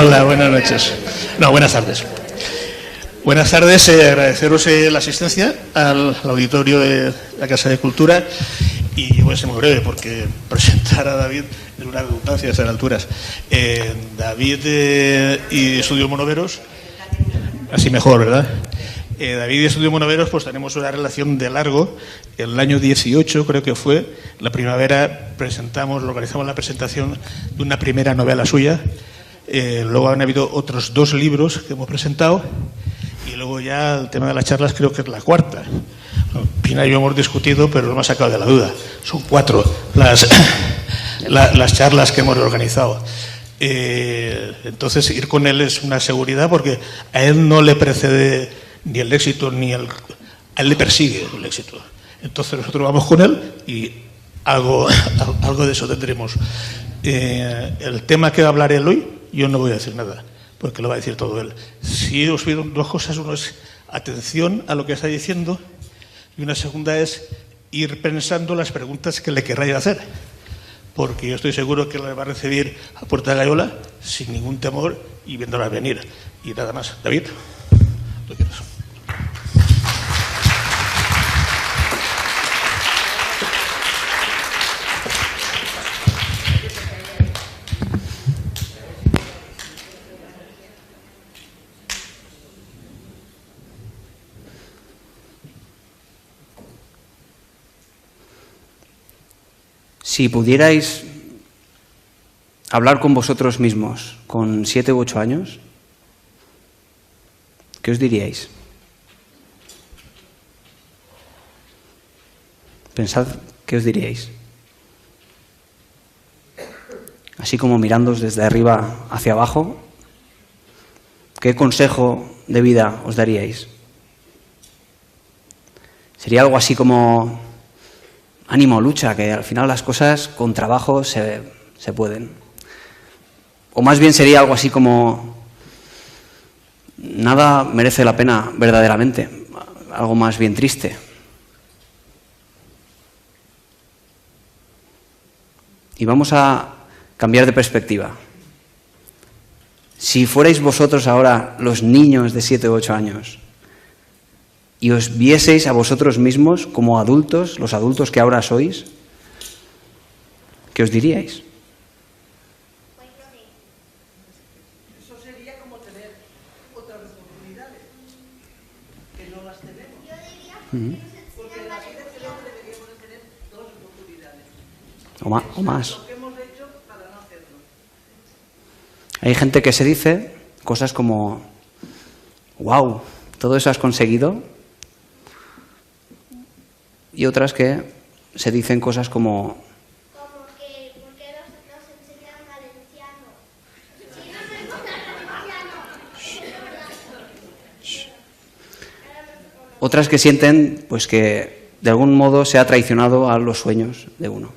Hola, buenas noches. No, buenas tardes. Buenas tardes, agradeceros la asistencia al auditorio de la Casa de Cultura, y voy a ser muy breve porque presentar a David es una redundancia a estas alturas. David y Estudio Monoveros, así mejor, ¿verdad? David y Estudio Monoveros, pues tenemos una relación de largo. El año 18, creo que fue, la primavera, organizamos la presentación de una primera novela suya. Luego han habido otros 2 libros que hemos presentado, y luego ya el tema de las charlas creo que es la cuarta. Pina y yo hemos discutido, pero lo hemos sacado de la duda. Son 4 las charlas que hemos organizado. Entonces ir con él es una seguridad, porque a él no le precede ni el éxito ni a él le persigue el éxito. Entonces nosotros vamos con él y algo de eso tendremos. El tema que va a hablar él hoy, yo no voy a decir nada, porque lo va a decir todo él. Sí os pido 2 cosas. Uno es atención a lo que está diciendo, y una segunda es ir pensando las preguntas que le querráis hacer, porque yo estoy seguro que le va a recibir a puerta de gallola sin ningún temor y viéndola venir. Y nada más. David, lo quieres. Si pudierais hablar con vosotros mismos con 7 u 8 años, ¿qué os diríais? Pensad qué os diríais. Así como mirándoos desde arriba hacia abajo, ¿qué consejo de vida os daríais? Sería algo así como: ánimo, lucha, que al final las cosas con trabajo se pueden. O más bien sería algo así como: nada merece la pena verdaderamente. Algo más bien triste. Y vamos a cambiar de perspectiva. Si fuerais vosotros ahora los niños de 7 u 8 años y os vieseis a vosotros mismos como adultos, los adultos que ahora sois, ¿qué os diríais? Eso sería como tener otras oportunidades, que no las tenemos. Yo diría porque en la vida creo que deberíamos de tener 2 oportunidades. O más. Lo que hemos hecho para no hacerlo. Hay gente que se dice cosas como: wow, todo eso has conseguido. Y otras que se dicen cosas como: ¿por qué nos enseñan valenciano? Si no se valenciano. Otras que sienten pues que de algún modo se ha traicionado a los sueños de uno.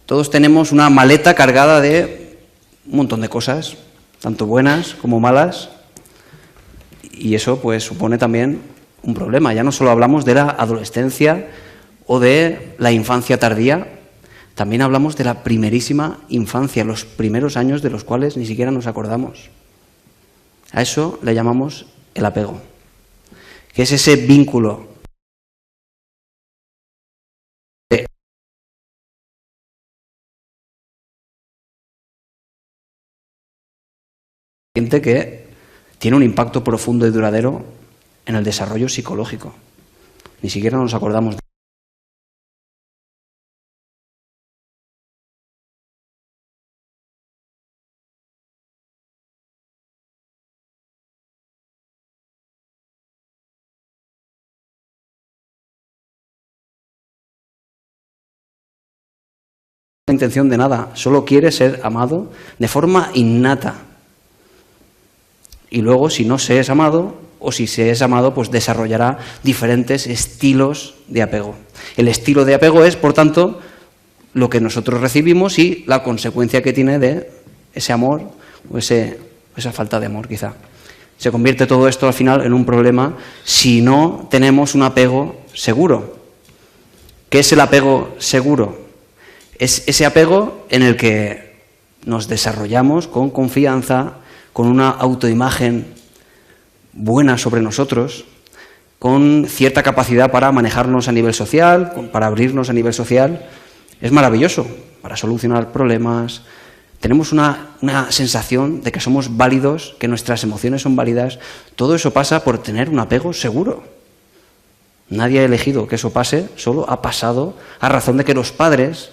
Todos tenemos una maleta cargada de un montón de cosas, tanto buenas como malas, y eso pues supone también un problema. Ya no solo hablamos de la adolescencia o de la infancia tardía, también hablamos de la primerísima infancia, los primeros años de los cuales ni siquiera nos acordamos. A eso le llamamos el apego, que es ese vínculo que tiene un impacto profundo y duradero en el desarrollo psicológico. Ni siquiera nos acordamos de la intención de nada, solo quiere ser amado de forma innata. Y luego, si no se es amado, o si se es amado, pues desarrollará diferentes estilos de apego. El estilo de apego es, por tanto, lo que nosotros recibimos y la consecuencia que tiene de ese amor o esa falta de amor, quizá. Se convierte todo esto al final en un problema si no tenemos un apego seguro. ¿Qué es el apego seguro? Es ese apego en el que nos desarrollamos con confianza, con una autoimagen buena sobre nosotros, con cierta capacidad para manejarnos a nivel social, para abrirnos a nivel social, es maravilloso para solucionar problemas. Tenemos una sensación de que somos válidos, que nuestras emociones son válidas. Todo eso pasa por tener un apego seguro. Nadie ha elegido que eso pase, solo ha pasado a razón de que los padres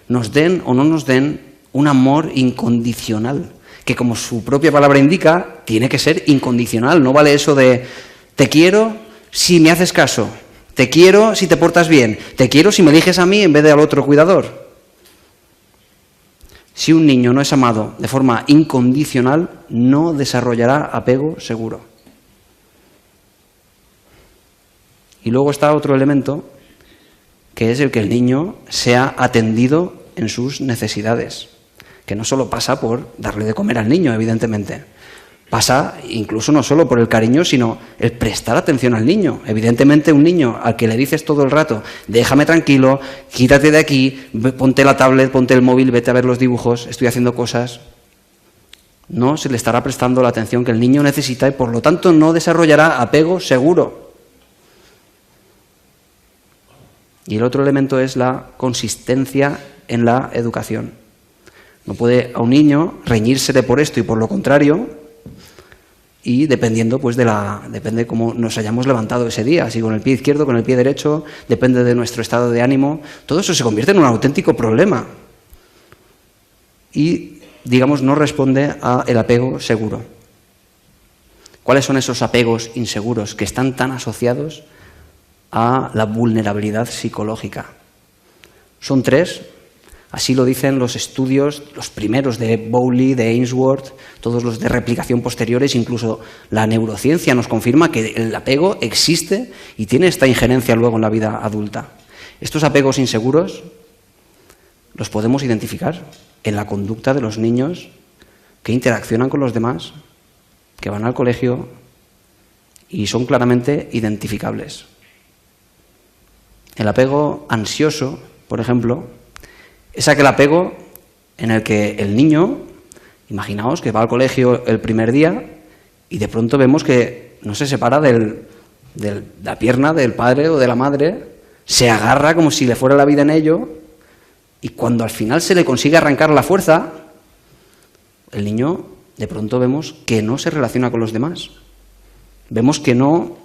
nos den o no nos den un amor incondicional, que como su propia palabra indica, tiene que ser incondicional. No vale eso de te quiero si me haces caso, te quiero si te portas bien, te quiero si me eliges a mí en vez de al otro cuidador. Si un niño no es amado de forma incondicional, no desarrollará apego seguro. Y luego está otro elemento, que es el que el niño sea atendido en sus necesidades, que no solo pasa por darle de comer al niño, evidentemente. Pasa incluso no solo por el cariño, sino el prestar atención al niño. Evidentemente un niño al que le dices todo el rato, déjame tranquilo, quítate de aquí, ponte la tablet, ponte el móvil, vete a ver los dibujos, estoy haciendo cosas, no se le estará prestando la atención que el niño necesita y por lo tanto no desarrollará apego seguro. Y el otro elemento es la consistencia en la educación. No puede a un niño reñírsele por esto y por lo contrario, y dependiendo pues depende cómo nos hayamos levantado ese día, si con el pie izquierdo, con el pie derecho, depende de nuestro estado de ánimo, todo eso se convierte en un auténtico problema y, digamos, no responde al apego seguro. ¿Cuáles son esos apegos inseguros que están tan asociados a la vulnerabilidad psicológica? Son 3. Así lo dicen los estudios, los primeros de Bowley, de Ainsworth, todos los de replicación posteriores, incluso la neurociencia nos confirma que el apego existe y tiene esta injerencia luego en la vida adulta. Estos apegos inseguros los podemos identificar en la conducta de los niños que interaccionan con los demás, que van al colegio y son claramente identificables. El apego ansioso, por ejemplo, es aquel apego en el que el niño, imaginaos que va al colegio el primer día y de pronto vemos que no se separa de la pierna del padre o de la madre, se agarra como si le fuera la vida en ello y cuando al final se le consigue arrancar la fuerza, el niño de pronto vemos que no se relaciona con los demás. Vemos que no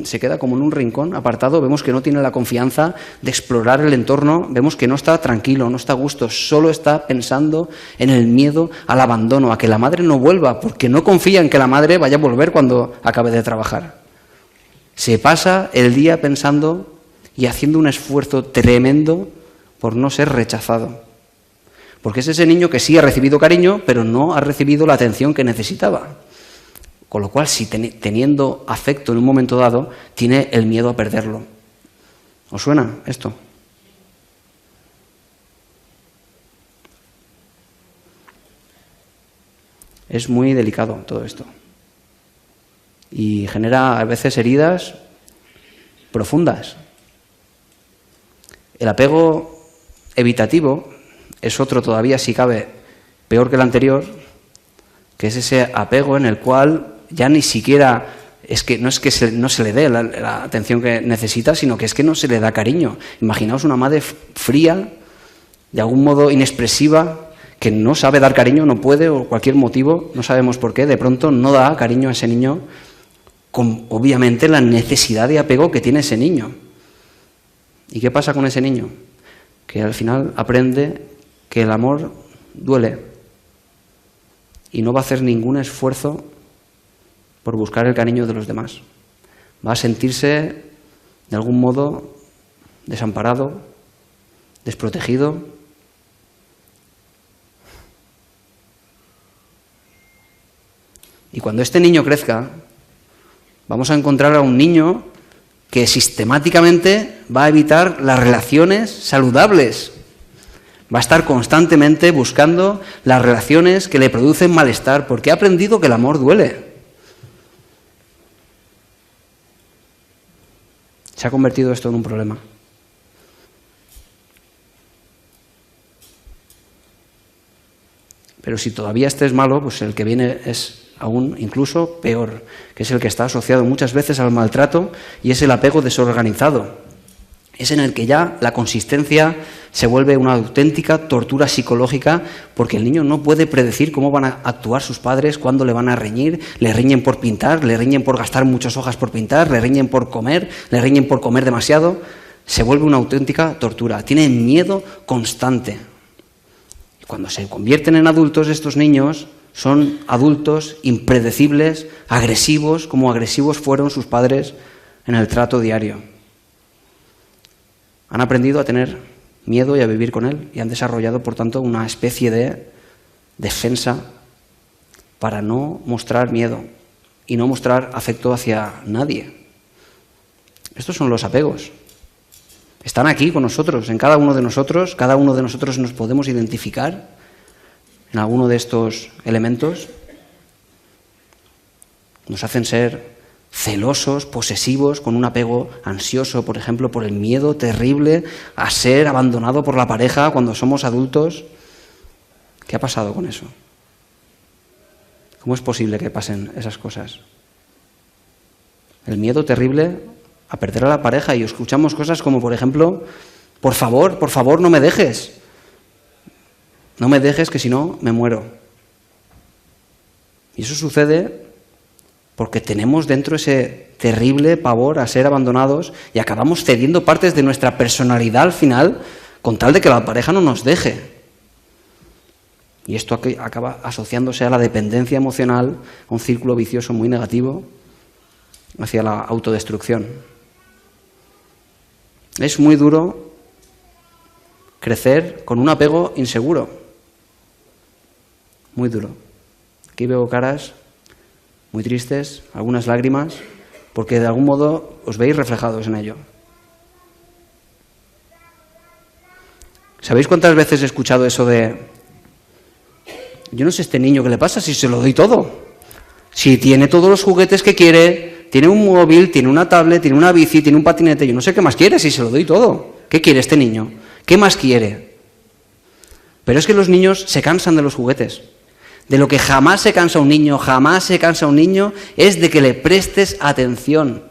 se queda como en un rincón apartado, vemos que no tiene la confianza de explorar el entorno, vemos que no está tranquilo, no está a gusto, solo está pensando en el miedo al abandono, a que la madre no vuelva, porque no confía en que la madre vaya a volver cuando acabe de trabajar. Se pasa el día pensando y haciendo un esfuerzo tremendo por no ser rechazado. Porque es ese niño que sí ha recibido cariño, pero no ha recibido la atención que necesitaba. Con lo cual, si teniendo afecto en un momento dado, tiene el miedo a perderlo. ¿Os suena esto? Es muy delicado todo esto. Y genera a veces heridas profundas. El apego evitativo es otro todavía, si cabe, peor que el anterior, que es ese apego en el cual ya ni siquiera no se le dé la atención que necesita, sino que es que no se le da cariño. Imaginaos una madre fría, de algún modo inexpresiva, que no sabe dar cariño, no puede, o cualquier motivo, no sabemos por qué, de pronto no da cariño a ese niño, con obviamente la necesidad de apego que tiene ese niño. ¿Y qué pasa con ese niño? Que al final aprende que el amor duele y no va a hacer ningún esfuerzo por buscar el cariño de los demás. Va a sentirse, de algún modo, desamparado, desprotegido. Y cuando este niño crezca, vamos a encontrar a un niño que sistemáticamente va a evitar las relaciones saludables. Va a estar constantemente buscando las relaciones que le producen malestar, porque ha aprendido que el amor duele. Se ha convertido esto en un problema. Pero si todavía este es malo, pues el que viene es aún incluso peor, que es el que está asociado muchas veces al maltrato y es el apego desorganizado. Es en el que ya la consistencia se vuelve una auténtica tortura psicológica porque el niño no puede predecir cómo van a actuar sus padres, cuándo le van a reñir, le riñen por pintar, le riñen por gastar muchas hojas por pintar, le riñen por comer, le riñen por comer demasiado. Se vuelve una auténtica tortura. Tienen miedo constante. Y cuando se convierten en adultos, estos niños son adultos impredecibles, agresivos, como agresivos fueron sus padres en el trato diario. Han aprendido a tener miedo y a vivir con él y han desarrollado, por tanto, una especie de defensa para no mostrar miedo y no mostrar afecto hacia nadie. Estos son los apegos. Están aquí con nosotros, en cada uno de nosotros. Cada uno de nosotros nos podemos identificar en alguno de estos elementos. Nos hacen ser celosos, posesivos, con un apego ansioso, por ejemplo, por el miedo terrible a ser abandonado por la pareja cuando somos adultos. ¿Qué ha pasado con eso? ¿Cómo es posible que pasen esas cosas? El miedo terrible a perder a la pareja, y escuchamos cosas como, por ejemplo, por favor, no me dejes. No me dejes, que si no, me muero. Y eso sucede porque tenemos dentro ese terrible pavor a ser abandonados y acabamos cediendo partes de nuestra personalidad al final con tal de que la pareja no nos deje. Y esto acaba asociándose a la dependencia emocional, a un círculo vicioso muy negativo hacia la autodestrucción. Es muy duro crecer con un apego inseguro. Muy duro. Aquí veo caras muy tristes, algunas lágrimas, porque de algún modo os veis reflejados en ello. ¿Sabéis cuántas veces he escuchado eso de: yo no sé este niño qué le pasa si se lo doy todo? Si tiene todos los juguetes que quiere, tiene un móvil, tiene una tablet, tiene una bici, tiene un patinete, yo no sé qué más quiere si se lo doy todo. ¿Qué quiere este niño? ¿Qué más quiere? Pero es que los niños se cansan de los juguetes. De lo que jamás se cansa un niño es de que le prestes atención.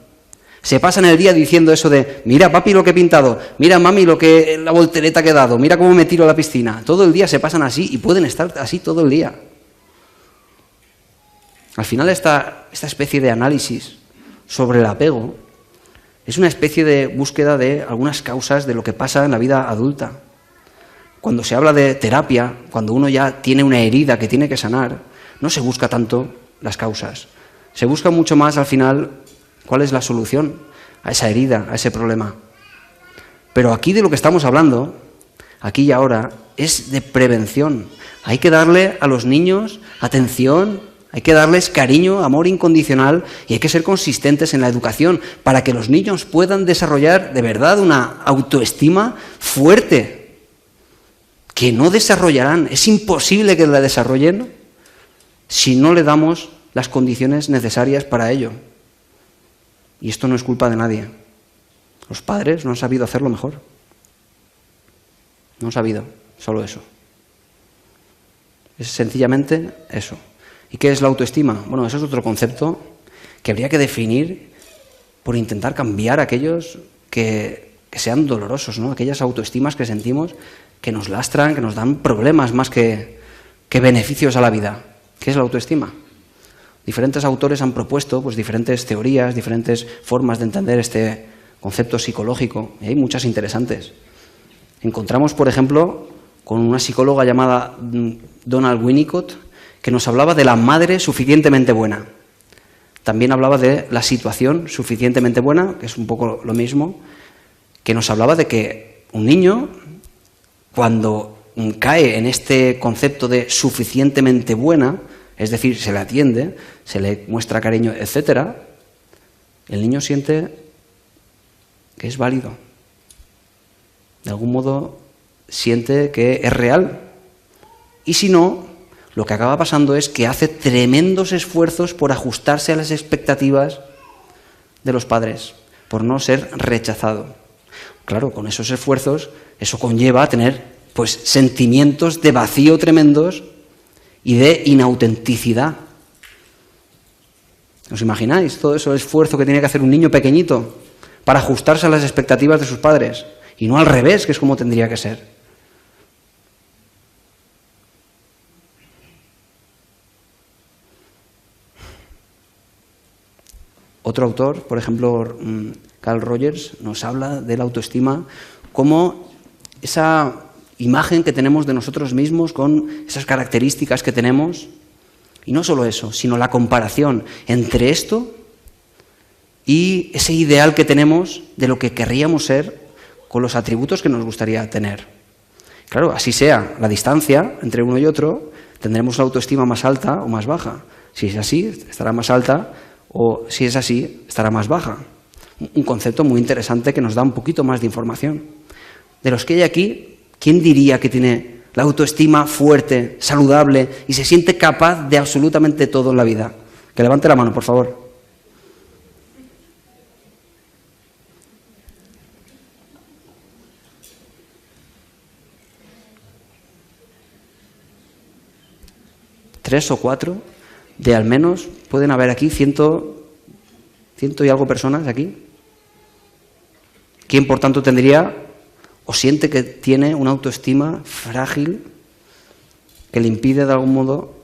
Se pasan el día diciendo eso de: mira papi lo que he pintado, mira mami la voltereta que he dado, mira cómo me tiro a la piscina. Todo el día se pasan así y pueden estar así todo el día. Al final esta especie de análisis sobre el apego es una especie de búsqueda de algunas causas de lo que pasa en la vida adulta. Cuando se habla de terapia, cuando uno ya tiene una herida que tiene que sanar, no se busca tanto las causas. Se busca mucho más al final cuál es la solución a esa herida, a ese problema. Pero aquí de lo que estamos hablando, aquí y ahora, es de prevención. Hay que darle a los niños atención, hay que darles cariño, amor incondicional y hay que ser consistentes en la educación para que los niños puedan desarrollar de verdad una autoestima fuerte, que no desarrollarán. Es imposible que la desarrollen si no le damos las condiciones necesarias para ello. Y esto no es culpa de nadie. Los padres no han sabido hacerlo mejor. No han sabido, solo eso. Es sencillamente eso. ¿Y qué es la autoestima? Bueno, eso es otro concepto que habría que definir por intentar cambiar aquellos que sean dolorosos, ¿no? Aquellas autoestimas que sentimos que nos lastran, que nos dan problemas más que beneficios a la vida. ¿Qué es la autoestima? Diferentes autores han propuesto pues, diferentes teorías, diferentes formas de entender este concepto psicológico, y hay muchas interesantes. Encontramos, por ejemplo, con una psicóloga llamada Donald Winnicott, que nos hablaba de la madre suficientemente buena. También hablaba de la situación suficientemente buena, que es un poco lo mismo, que nos hablaba de que un niño, cuando cae en este concepto de suficientemente buena, es decir, se le atiende, se le muestra cariño, etc., el niño siente que es válido. De algún modo siente que es real. Y si no, lo que acaba pasando es que hace tremendos esfuerzos por ajustarse a las expectativas de los padres, por no ser rechazado. Claro, con esos esfuerzos, eso conlleva a tener pues sentimientos de vacío tremendos y de inautenticidad. ¿Os imagináis todo eso, el esfuerzo que tiene que hacer un niño pequeñito para ajustarse a las expectativas de sus padres? Y no al revés, que es como tendría que ser. Otro autor, por ejemplo, Carl Rogers, nos habla de la autoestima como esa imagen que tenemos de nosotros mismos con esas características que tenemos. Y no solo eso, sino la comparación entre esto y ese ideal que tenemos de lo que querríamos ser con los atributos que nos gustaría tener. Claro, así sea la distancia entre uno y otro, tendremos la autoestima más alta o más baja. Si es así, estará más alta, o si es así, estará más baja. Un concepto muy interesante que nos da un poquito más de información. De los que hay aquí, ¿quién diría que tiene la autoestima fuerte, saludable y se siente capaz de absolutamente todo en la vida? Que levante la mano, por favor. ¿3 o 4? De al menos, pueden haber aquí 100 y algo personas aquí. ¿Quién, por tanto, tendría o siente que tiene una autoestima frágil que le impide, de algún modo,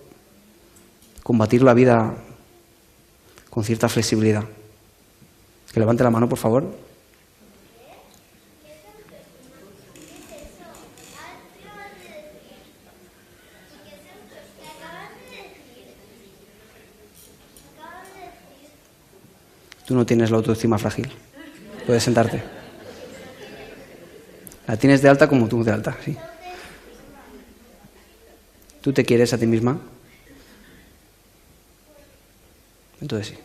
combatir la vida con cierta flexibilidad? Que levante la mano, por favor. Tú no tienes la autoestima frágil. Puedes sentarte. La tienes de alta como tú de alta, sí. ¿Tú te quieres a ti misma? Entonces sí.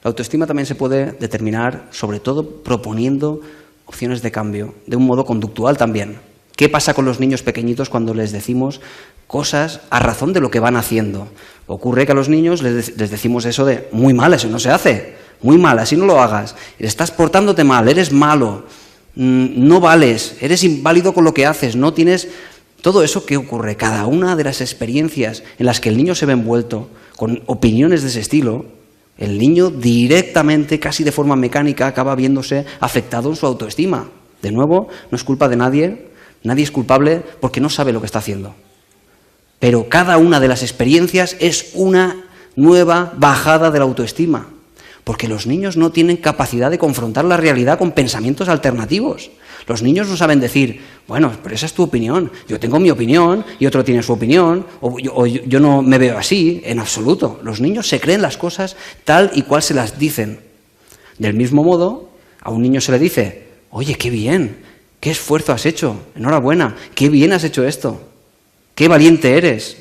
La autoestima también se puede determinar, sobre todo proponiendo opciones de cambio, de un modo conductual también. ¿Qué pasa con los niños pequeñitos cuando les decimos cosas a razón de lo que van haciendo? Ocurre que a los niños les decimos eso de muy mal, eso no se hace, muy mal, así no lo hagas, estás portándote mal, eres malo, no vales, eres inválido con lo que haces, no tienes... Todo eso, ¿qué ocurre? Cada una de las experiencias en las que el niño se ve envuelto con opiniones de ese estilo, el niño directamente, casi de forma mecánica, acaba viéndose afectado en su autoestima. De nuevo, no es culpa de nadie, nadie es culpable porque no sabe lo que está haciendo. Pero cada una de las experiencias es una nueva bajada de la autoestima, porque los niños no tienen capacidad de confrontar la realidad con pensamientos alternativos. Los niños no saben decir, bueno, pero esa es tu opinión, yo tengo mi opinión y otro tiene su opinión, o yo no me veo así, en absoluto. Los niños se creen las cosas tal y cual se las dicen. Del mismo modo, a un niño se le dice, oye, qué bien, qué esfuerzo has hecho, enhorabuena, qué bien has hecho esto, qué valiente eres.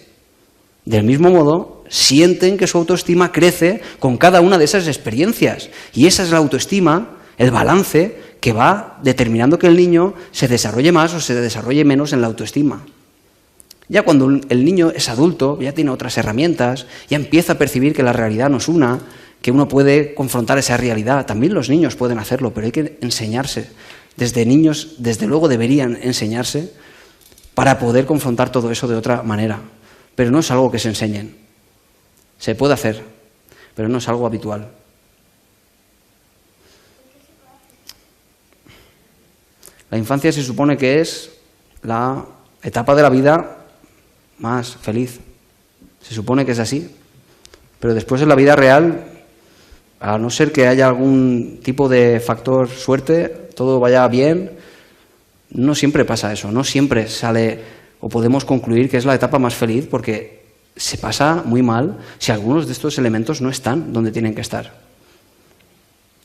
Del mismo modo, sienten que su autoestima crece con cada una de esas experiencias. Y esa es la autoestima, el balance que va determinando que el niño se desarrolle más o se desarrolle menos en la autoestima. Ya cuando el niño es adulto, ya tiene otras herramientas, ya empieza a percibir que la realidad no es una, que uno puede confrontar esa realidad. También los niños pueden hacerlo, pero hay que enseñarse. Desde niños, desde luego, deberían enseñarse para poder confrontar todo eso de otra manera. Pero no es algo que se enseñen. Se puede hacer, pero no es algo habitual. La infancia se supone que es la etapa de la vida más feliz. Se supone que es así. Pero después en la vida real, a no ser que haya algún tipo de factor suerte, todo vaya bien, no siempre pasa eso, no siempre sale o podemos concluir que es la etapa más feliz porque se pasa muy mal si algunos de estos elementos no están donde tienen que estar.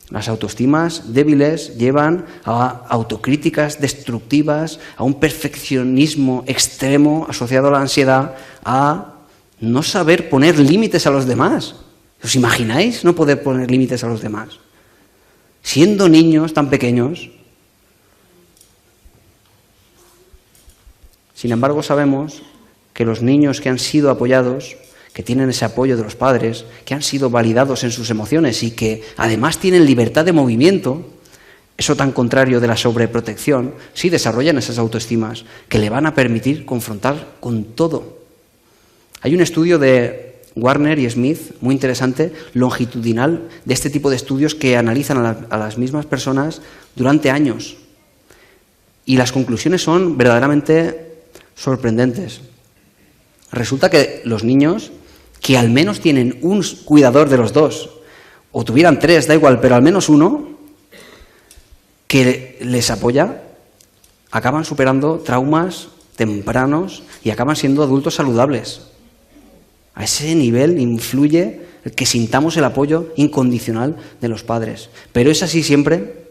Las autoestimas débiles llevan a autocríticas destructivas, a un perfeccionismo extremo asociado a la ansiedad, a no saber poner límites a los demás. ¿Os imagináis no poder poner límites a los demás? Siendo niños tan pequeños. Sin embargo, sabemos que los niños que han sido apoyados, que tienen ese apoyo de los padres, que han sido validados en sus emociones y que además tienen libertad de movimiento, eso tan contrario de la sobreprotección, sí desarrollan esas autoestimas que le van a permitir confrontar con todo. Hay un estudio de Warner y Smith, muy interesante, longitudinal, de este tipo de estudios que analizan a las mismas personas durante años. Y las conclusiones son verdaderamente sorprendentes. Resulta que los niños que al menos tienen un cuidador de los dos, o tuvieran tres, da igual, pero al menos uno, que les apoya, acaban superando traumas tempranos y acaban siendo adultos saludables. A ese nivel influye el que sintamos el apoyo incondicional de los padres. ¿Pero es así siempre?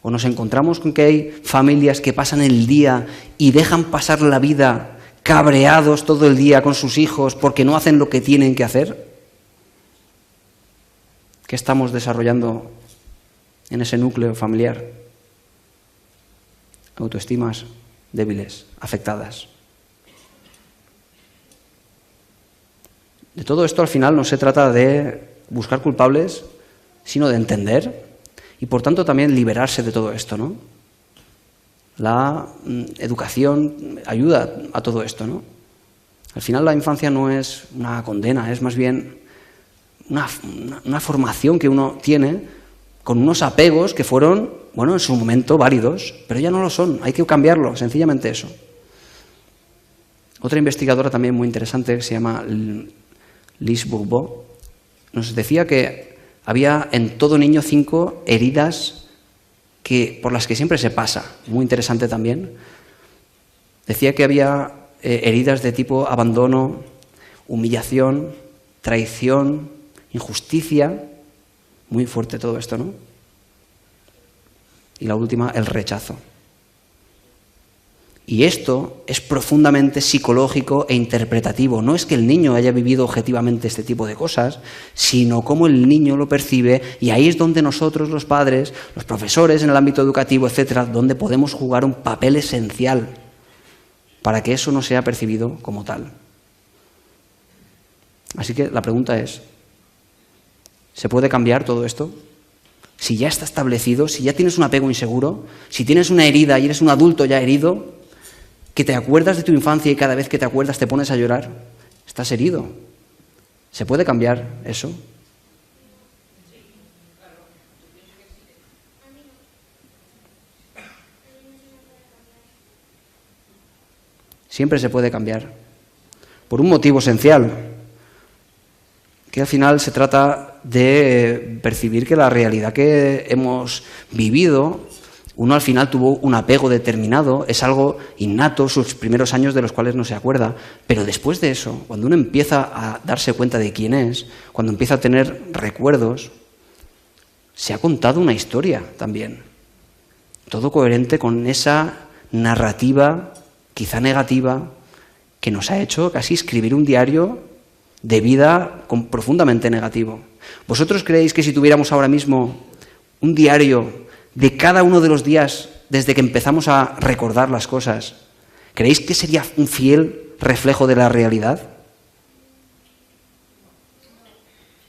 ¿O nos encontramos con que hay familias que pasan el día y dejan pasar la vida cabreados todo el día con sus hijos porque no hacen lo que tienen que hacer? ¿Qué estamos desarrollando en ese núcleo familiar? Autoestimas débiles, afectadas. De todo esto al final no se trata de buscar culpables, sino de entender y por tanto también liberarse de todo esto, ¿no? La educación ayuda a todo esto, ¿no? Al final la infancia no es una condena, es más bien una formación que uno tiene con unos apegos que fueron, bueno, en su momento válidos, pero ya no lo son, hay que cambiarlo, sencillamente eso. Otra investigadora también muy interesante que se llama Lise Bourbeau nos decía que había en todo niño 5 heridas por las que siempre se pasa, muy interesante también. Decía que había heridas de tipo abandono, humillación, traición, injusticia, muy fuerte todo esto, ¿no? Y la última, el rechazo. Y esto es profundamente psicológico e interpretativo. No es que el niño haya vivido objetivamente este tipo de cosas, sino cómo el niño lo percibe, y ahí es donde nosotros, los padres, los profesores en el ámbito educativo, etcétera, donde podemos jugar un papel esencial para que eso no sea percibido como tal. Así que la pregunta es, ¿se puede cambiar todo esto? Si ya está establecido, si ya tienes un apego inseguro, si tienes una herida y eres un adulto ya herido, que te acuerdas de tu infancia y cada vez que te acuerdas te pones a llorar, estás herido. ¿Se puede cambiar eso? Siempre se puede cambiar, por un motivo esencial, que al final se trata de percibir que la realidad que hemos vivido, uno al final tuvo un apego determinado, es algo innato, sus primeros años de los cuales no se acuerda, pero después de eso, cuando uno empieza a darse cuenta de quién es, cuando empieza a tener recuerdos, se ha contado una historia también, todo coherente con esa narrativa, quizá negativa, que nos ha hecho casi escribir un diario de vida profundamente negativo. ¿Vosotros creéis que si tuviéramos ahora mismo un diario de cada uno de los días desde que empezamos a recordar las cosas, creéis que sería un fiel reflejo de la realidad?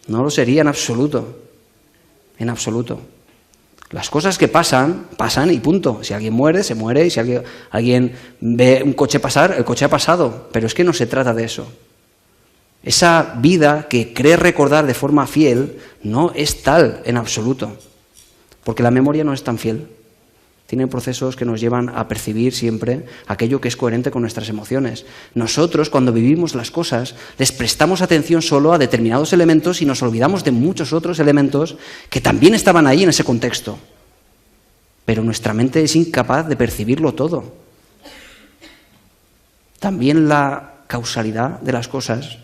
No lo sería en absoluto. En absoluto. Las cosas que pasan, pasan y punto. Si alguien muere, se muere, y si alguien ve un coche pasar, el coche ha pasado. Pero es que no se trata de eso. Esa vida que cree recordar de forma fiel no es tal en absoluto. Porque la memoria no es tan fiel. Tiene procesos que nos llevan a percibir siempre aquello que es coherente con nuestras emociones. Nosotros, cuando vivimos las cosas, les prestamos atención solo a determinados elementos y nos olvidamos de muchos otros elementos que también estaban ahí en ese contexto. Pero nuestra mente es incapaz de percibirlo todo. También la causalidad de las cosas,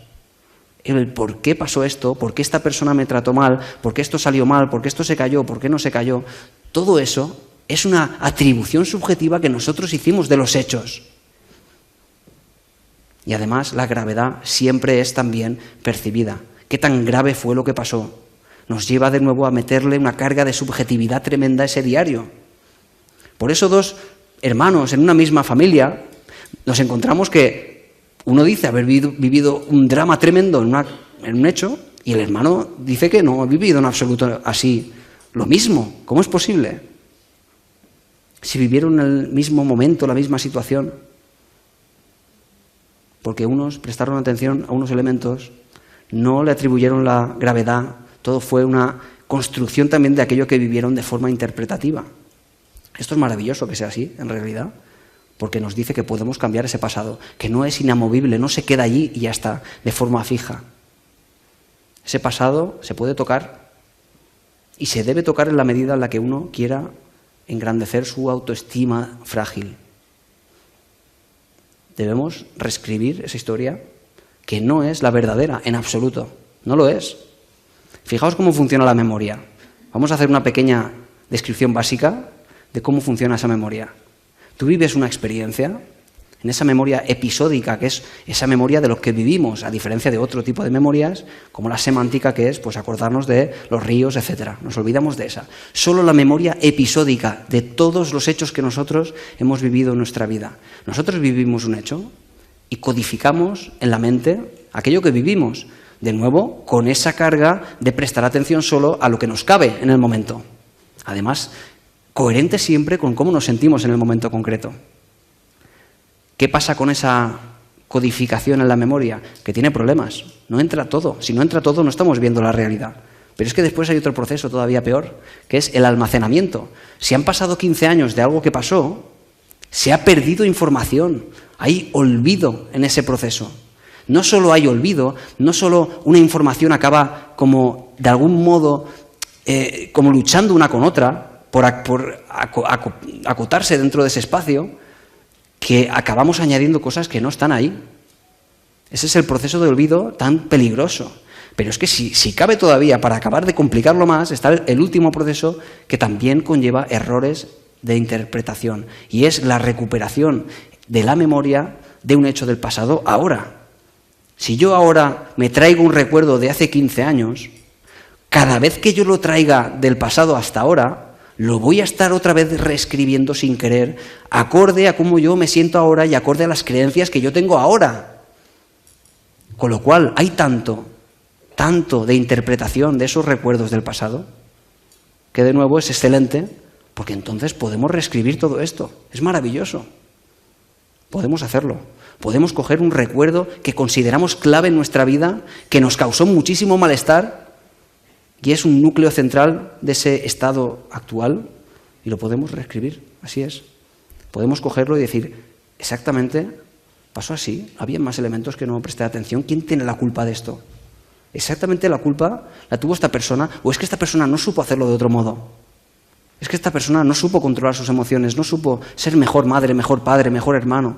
el por qué pasó esto, por qué esta persona me trató mal, por qué esto salió mal, por qué esto se cayó, por qué no se cayó, todo eso es una atribución subjetiva que nosotros hicimos de los hechos. Y además la gravedad siempre es también percibida. ¿Qué tan grave fue lo que pasó? Nos lleva de nuevo a meterle una carga de subjetividad tremenda a ese diario. Por eso 2 hermanos en una misma familia nos encontramos que Uno dice haber vivido un drama tremendo en un hecho y el hermano dice que no ha vivido en absoluto así lo mismo. ¿Cómo es posible? Si vivieron el mismo momento, la misma situación. Porque unos prestaron atención a unos elementos, no le atribuyeron la gravedad, todo fue una construcción también de aquello que vivieron de forma interpretativa. Esto es maravilloso que sea así, en realidad, porque nos dice que podemos cambiar ese pasado, que no es inamovible, no se queda allí y ya está, de forma fija. Ese pasado se puede tocar y se debe tocar en la medida en la que uno quiera engrandecer su autoestima frágil. Debemos reescribir esa historia que no es la verdadera, en absoluto, no lo es. Fijaos cómo funciona la memoria. Vamos a hacer una pequeña descripción básica de cómo funciona esa memoria. Tú vives una experiencia en esa memoria episódica, que es esa memoria de lo que vivimos, a diferencia de otro tipo de memorias, como la semántica, que es pues acordarnos de los ríos, etc. Nos olvidamos de esa. Solo la memoria episódica de todos los hechos que nosotros hemos vivido en nuestra vida. Nosotros vivimos un hecho y codificamos en la mente aquello que vivimos, de nuevo, con esa carga de prestar atención solo a lo que nos cabe en el momento. Además, coherente siempre con cómo nos sentimos en el momento concreto. ¿Qué pasa con esa codificación en la memoria? Que tiene problemas. No entra todo. Si no entra todo, no estamos viendo la realidad. Pero es que después hay otro proceso todavía peor, que es el almacenamiento. Si han pasado 15 años de algo que pasó, se ha perdido información. Hay olvido en ese proceso. No solo hay olvido, no solo una información acaba como, de algún modo, como luchando una con otra por acotarse dentro de ese espacio, que acabamos añadiendo cosas que no están ahí. Ese es el proceso de olvido tan peligroso. Pero es que si cabe todavía, para acabar de complicarlo más, está el último proceso que también conlleva errores de interpretación, y es la recuperación de la memoria de un hecho del pasado ahora. Si yo ahora me traigo un recuerdo de hace 15 años, cada vez que yo lo traiga del pasado hasta ahora, lo voy a estar otra vez reescribiendo sin querer, acorde a cómo yo me siento ahora y acorde a las creencias que yo tengo ahora. Con lo cual, hay tanto de interpretación de esos recuerdos del pasado, que de nuevo es excelente, porque entonces podemos reescribir todo esto. Es maravilloso. Podemos hacerlo. Podemos coger un recuerdo que consideramos clave en nuestra vida, que nos causó muchísimo malestar, y es un núcleo central de ese estado actual, y lo podemos reescribir, así es. Podemos cogerlo y decir, exactamente, pasó así, había más elementos que no presté atención. ¿Quién tiene la culpa de esto? Exactamente la culpa la tuvo esta persona, o es que esta persona no supo hacerlo de otro modo. Es que esta persona no supo controlar sus emociones, no supo ser mejor madre, mejor padre, mejor hermano.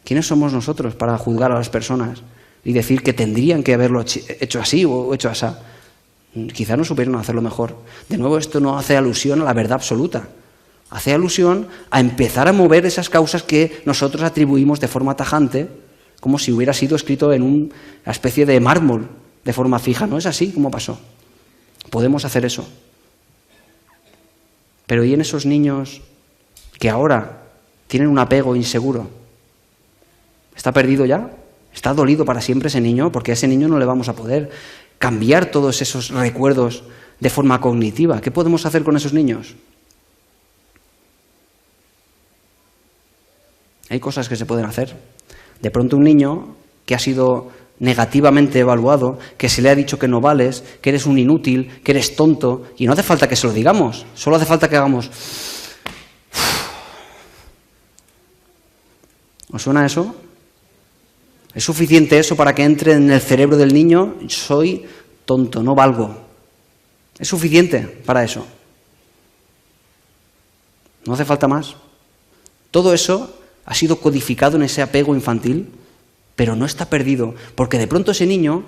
¿Quiénes somos nosotros para juzgar a las personas y decir que tendrían que haberlo hecho así o hecho así? Quizá no supieron hacerlo mejor. De nuevo, esto no hace alusión a la verdad absoluta. Hace alusión a empezar a mover esas causas que nosotros atribuimos de forma tajante, como si hubiera sido escrito en una especie de mármol de forma fija. No es así como pasó. Podemos hacer eso. Pero ¿y en esos niños que ahora tienen un apego inseguro? ¿Está perdido ya? ¿Está dolido para siempre ese niño? Porque a ese niño no le vamos a poder cambiar todos esos recuerdos de forma cognitiva. ¿Qué podemos hacer con esos niños? Hay cosas que se pueden hacer. De pronto un niño que ha sido negativamente evaluado, que se le ha dicho que no vales, que eres un inútil, que eres tonto, y no hace falta que se lo digamos, solo hace falta que hagamos... ¿Os suena eso? ¿Es suficiente eso para que entre en el cerebro del niño? Soy tonto, no valgo. ¿Es suficiente para eso? No hace falta más. Todo eso ha sido codificado en ese apego infantil, pero no está perdido, porque de pronto ese niño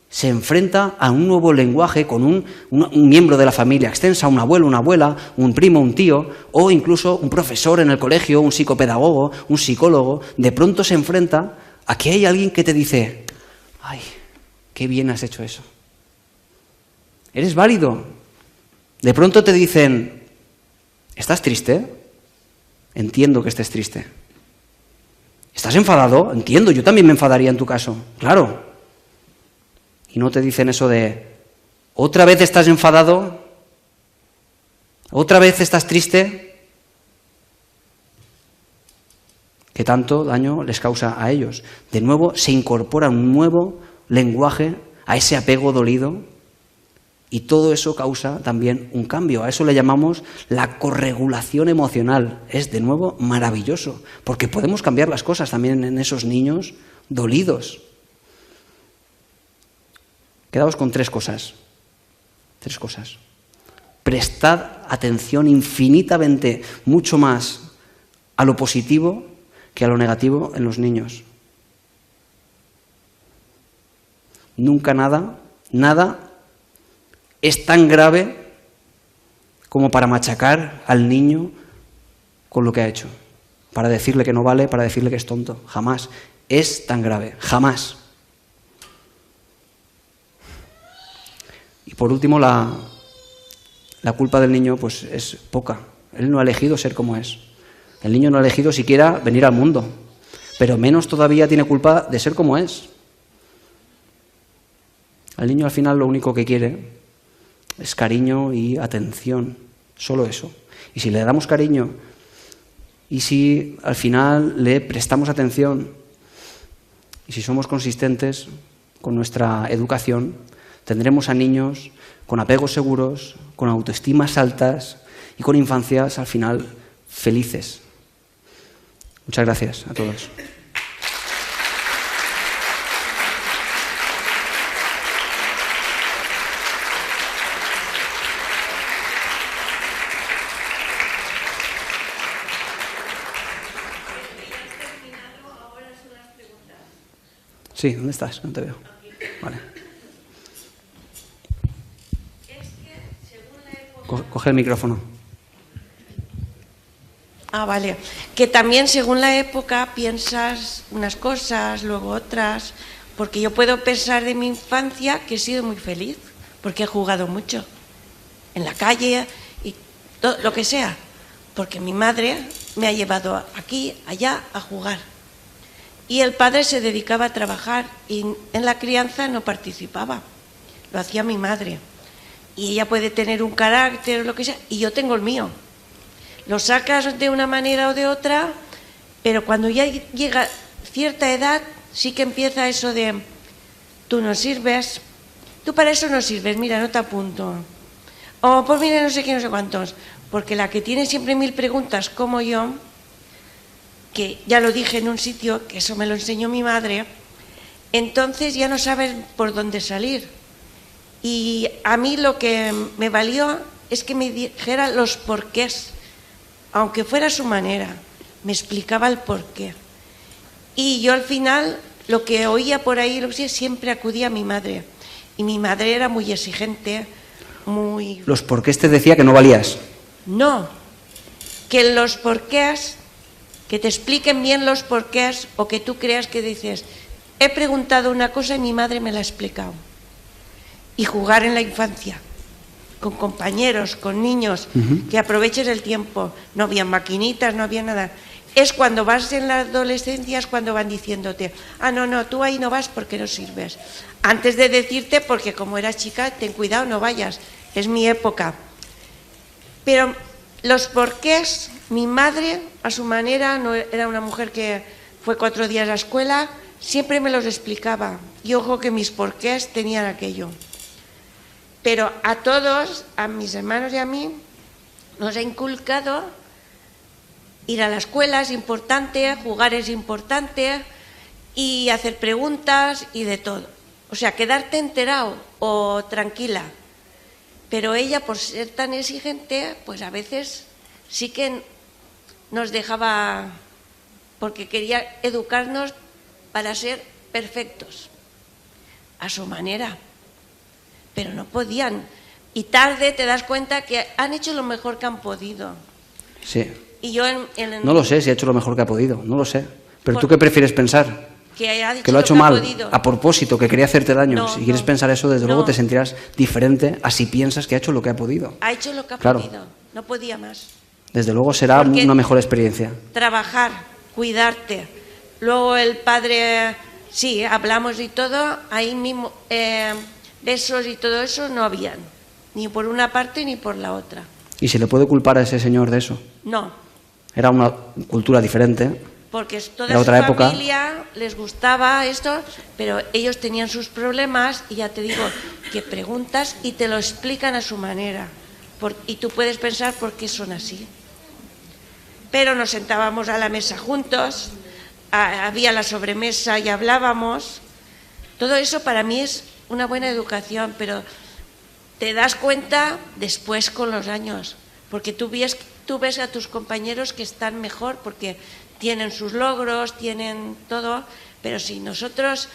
se enfrenta a un nuevo lenguaje con un miembro de la familia extensa, un abuelo, una abuela, un primo, un tío, o incluso un profesor en el colegio, un psicopedagogo, un psicólogo. De pronto se enfrenta a que hay alguien que te dice, ¡ay, qué bien has hecho eso! Eres válido. De pronto te dicen, ¿estás triste? Entiendo que estés triste. ¿Estás enfadado? Entiendo, yo también me enfadaría en tu caso, claro. Y no te dicen eso de, ¿otra vez estás enfadado? ¿Otra vez estás triste? ¿Qué tanto daño les causa a ellos? De nuevo se incorpora un nuevo lenguaje a ese apego dolido y todo eso causa también un cambio. A eso le llamamos la corregulación emocional. Es de nuevo maravilloso, porque podemos cambiar las cosas también en esos niños dolidos. Quedaos con tres cosas. Tres cosas. Prestad atención infinitamente, mucho más a lo positivo que a lo negativo en los niños. Nunca nada es tan grave como para machacar al niño con lo que ha hecho, para decirle que no vale, para decirle que es tonto. Jamás es tan grave, jamás. Y por último, la culpa del niño pues es poca. Él no ha elegido ser como es. El niño no ha elegido siquiera venir al mundo, pero menos todavía tiene culpa de ser como es. El niño al final lo único que quiere es cariño y atención, solo eso. Y si le damos cariño y si al final le prestamos atención y si somos consistentes con nuestra educación, tendremos a niños con apegos seguros, con autoestimas altas y con infancias al final felices. Muchas gracias a todos. Sí, ¿dónde estás? No te veo. Vale. Coge el micrófono. Ah, vale. Que también según la época piensas unas cosas, luego otras, porque yo puedo pensar de mi infancia que he sido muy feliz, porque he jugado mucho, en la calle y todo lo que sea, porque mi madre me ha llevado aquí, allá, a jugar. Y el padre se dedicaba a trabajar y en la crianza no participaba, lo hacía mi madre. Y ella puede tener un carácter o lo que sea, y yo tengo el mío. Lo sacas de una manera o de otra, pero cuando ya llega cierta edad, sí que empieza eso de, tú no sirves, tú para eso no sirves, mira, no te apunto. O pues mira, no sé qué, no sé cuántos. Porque la que tiene siempre 1000 preguntas, como yo, que ya lo dije en un sitio, que eso me lo enseñó mi madre, entonces ya no sabes por dónde salir. Y a mí lo que me valió es que me dijera los porqués, aunque fuera a su manera, me explicaba el porqué. Y yo al final, lo que oía por ahí, siempre acudía a mi madre. Y mi madre era muy exigente, muy... ¿Los porqués te decía que no valías? No, que los porqués, que te expliquen bien los porqués, o que tú creas que dices, he preguntado una cosa y mi madre me la ha explicado. Y jugar en la infancia, con compañeros, con niños, que aproveches el tiempo. No había maquinitas, no había nada. Es cuando vas en la adolescencia, es cuando van diciéndote, ah, no, tú ahí no vas porque no sirves. Antes de decirte, porque como eras chica, ten cuidado, no vayas, es mi época. Pero los porqués, mi madre, a su manera, no era una mujer que fue 4 días a la escuela, siempre me los explicaba. Y ojo que mis porqués tenían aquello. Pero a todos, a mis hermanos y a mí, nos ha inculcado ir a la escuela es importante, jugar es importante y hacer preguntas y de todo. O sea, quedarte enterado o tranquila. Pero ella, por ser tan exigente, pues a veces sí que nos dejaba, porque quería educarnos para ser perfectos, a su manera. Pero no podían. Y tarde te das cuenta que han hecho lo mejor que han podido. Sí. Y yo no lo sé si ha hecho lo mejor que ha podido, no lo sé. Pero ¿tú qué prefieres pensar? Que lo ha hecho mal, podido. a propósito, que quería hacerte daño. No, si quieres pensar eso, desde luego te sentirás diferente a si piensas que ha hecho lo que ha podido. Ha hecho lo que ha Claro. podido, no podía más. Desde luego será Porque una mejor experiencia. Trabajar, cuidarte, Luego el padre, sí, hablamos y todo, ahí mismo besos y todo eso no habían, ni por una parte ni por la otra. ¿Y se le puede culpar a ese señor de eso? No, Era una cultura diferente. porque toda Era su otra época. familia les gustaba esto, pero ellos tenían sus problemas y ya te digo que preguntas y te lo explican a su manera. Y tú puedes pensar por qué son así. Pero nos sentábamos a la mesa juntos, había la sobremesa y hablábamos. Todo eso para mí es una buena educación, pero te das cuenta después con los años, porque tú ves a tus compañeros que están mejor porque tienen sus logros, tienen todo, pero si nosotros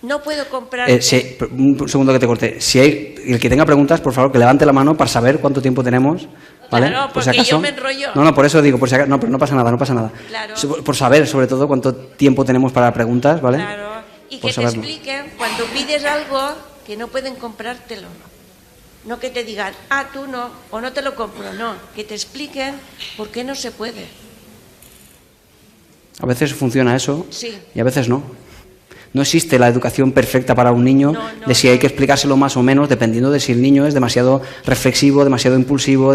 no puedo comprar... Un segundo que te corte. Si hay el que tenga preguntas, por favor, que levante la mano para saber cuánto tiempo tenemos. ¿Vale? Claro, Por si porque acaso. yo me enrollo. No, por eso digo, por si acaso. No, pero no pasa nada, no pasa nada. Claro. Por saber, sobre todo, cuánto tiempo tenemos para preguntas, ¿vale? Claro, y Por que te saberlo. expliquen cuando pides algo que no pueden comprártelo. No que te digan, tú no, o no te lo compro, no. Que te expliquen por qué no se puede. A veces funciona eso Sí. y a veces no. No existe la educación perfecta para un niño, No, de si hay que explicárselo más o menos, dependiendo de si el niño es demasiado reflexivo, demasiado impulsivo,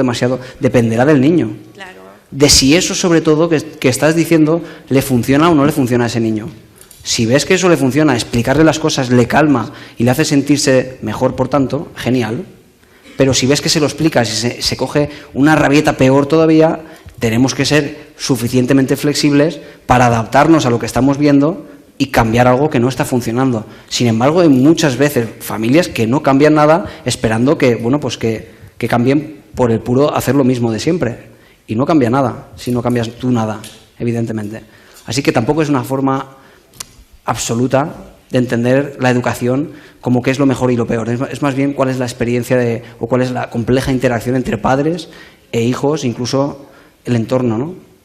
dependerá del niño. Claro. De si eso, sobre todo, que estás diciendo, le funciona o no le funciona a ese niño. Si ves que eso le funciona, explicarle las cosas le calma y le hace sentirse mejor, por tanto, genial. Pero si ves que se lo explicas y se coge una rabieta peor todavía, tenemos que ser suficientemente flexibles para adaptarnos a lo que estamos viendo y cambiar algo que no está funcionando. Sin embargo, hay muchas veces familias que no cambian nada esperando que, bueno, pues que cambien por el puro hacer lo mismo de siempre. Y no cambia nada si no cambias tú nada, evidentemente. Así que tampoco es una forma absoluta de entender la educación como qué es lo mejor y lo peor. Es más bien cuál es la experiencia o cuál es la compleja interacción entre padres e hijos, incluso el entorno, ¿no?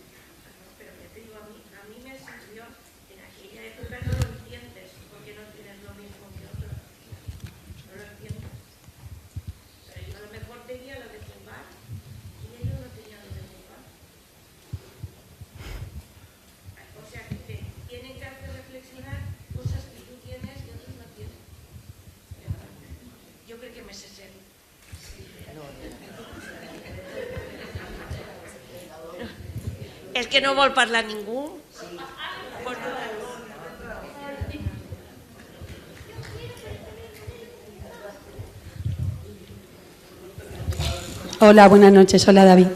És que no vol parlar ningú. Hola, buenas noches. Hola, David.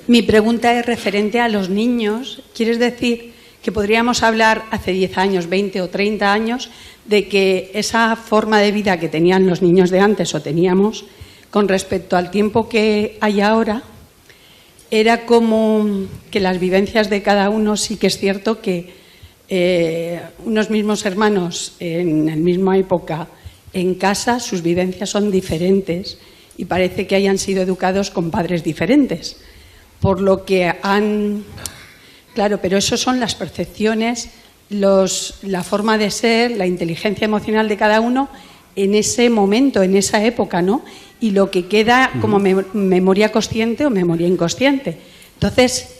Mi pregunta es referente a los niños. ¿Quieres decir que podríamos hablar hace 10 años, 20 o 30 años de que esa forma de vida que tenían los niños de antes o teníamos con respecto al tiempo que hay ahora era como que las vivencias de cada uno, sí que es cierto que unos mismos hermanos en la misma época en casa, sus vivencias son diferentes y parece que hayan sido educados con padres diferentes, por lo que han... Claro, pero eso son las percepciones, la forma de ser, la inteligencia emocional de cada uno en ese momento, en esa época, ¿no? Y lo que queda como memoria consciente o memoria inconsciente. Entonces,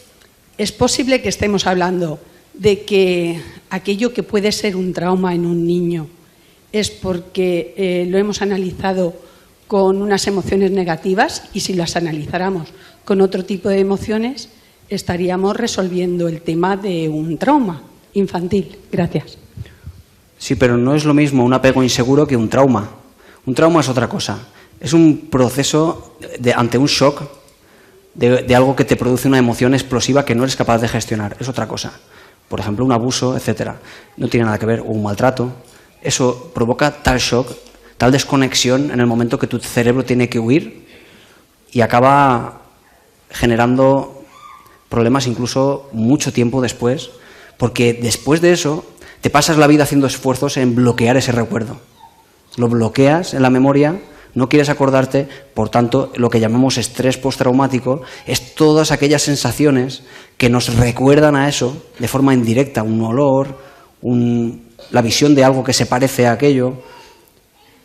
es posible que estemos hablando de que aquello que puede ser un trauma en un niño es porque lo hemos analizado con unas emociones negativas y si las analizáramos con otro tipo de emociones estaríamos resolviendo el tema de un trauma infantil. Gracias. Sí, pero no es lo mismo un apego inseguro que un trauma. Un trauma es otra cosa. Es un proceso ante un shock de algo que te produce una emoción explosiva que no eres capaz de gestionar. Es otra cosa. Por ejemplo, un abuso, etcétera. No tiene nada que ver. O un maltrato. Eso provoca tal shock, tal desconexión en el momento que tu cerebro tiene que huir y acaba generando problemas incluso mucho tiempo después, porque después de eso te pasas la vida haciendo esfuerzos en bloquear ese recuerdo. Lo bloqueas en la memoria, no quieres acordarte, por tanto, lo que llamamos estrés postraumático es todas aquellas sensaciones que nos recuerdan a eso de forma indirecta, un olor, la visión de algo que se parece a aquello,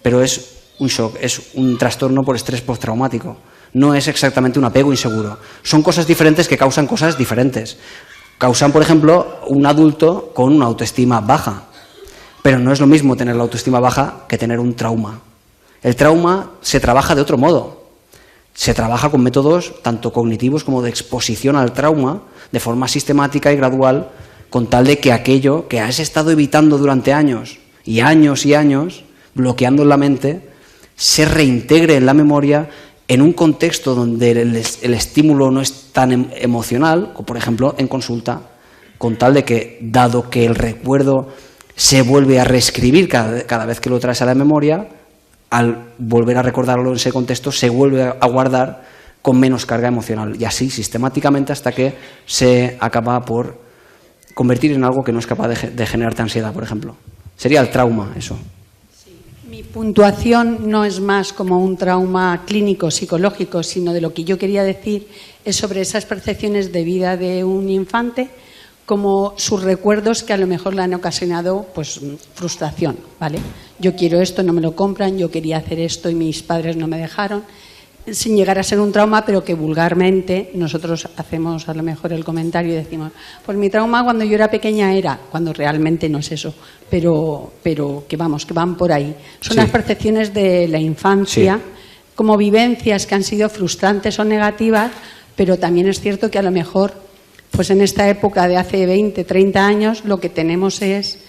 pero es un shock, es un trastorno por estrés postraumático. No es exactamente un apego inseguro. Son cosas diferentes que causan cosas diferentes. causan, por ejemplo, un adulto con una autoestima baja. Pero no es lo mismo tener la autoestima baja que tener un trauma. El trauma se trabaja de otro modo. Se trabaja con métodos tanto cognitivos como de exposición al trauma, de forma sistemática y gradual, con tal de que aquello que has estado evitando durante años y años y años, bloqueando en la mente, se reintegre en la memoria en un contexto donde el estímulo no es tan emocional, como por ejemplo en consulta, con tal de que, dado que el recuerdo se vuelve a reescribir cada vez que lo traes a la memoria, al volver a recordarlo en ese contexto se vuelve a guardar con menos carga emocional, y así sistemáticamente hasta que se acaba por convertir en algo que no es capaz de generarte ansiedad, por ejemplo. Sería el trauma, eso. Mi puntuación no es más como un trauma clínico, psicológico, sino de lo que yo quería decir es sobre esas percepciones de vida de un infante, como sus recuerdos que a lo mejor le han ocasionado pues frustración, ¿vale? Yo quiero esto, no me lo compran, yo quería hacer esto y mis padres no me dejaron, sin llegar a ser un trauma, pero que vulgarmente nosotros hacemos a lo mejor el comentario y decimos, pues mi trauma cuando yo era pequeña era, cuando realmente no es eso, pero que vamos, que van por ahí. Son las percepciones de la infancia, como vivencias que han sido frustrantes o negativas, pero también es cierto que a lo mejor, pues en esta época de hace 20, 30 años, lo que tenemos es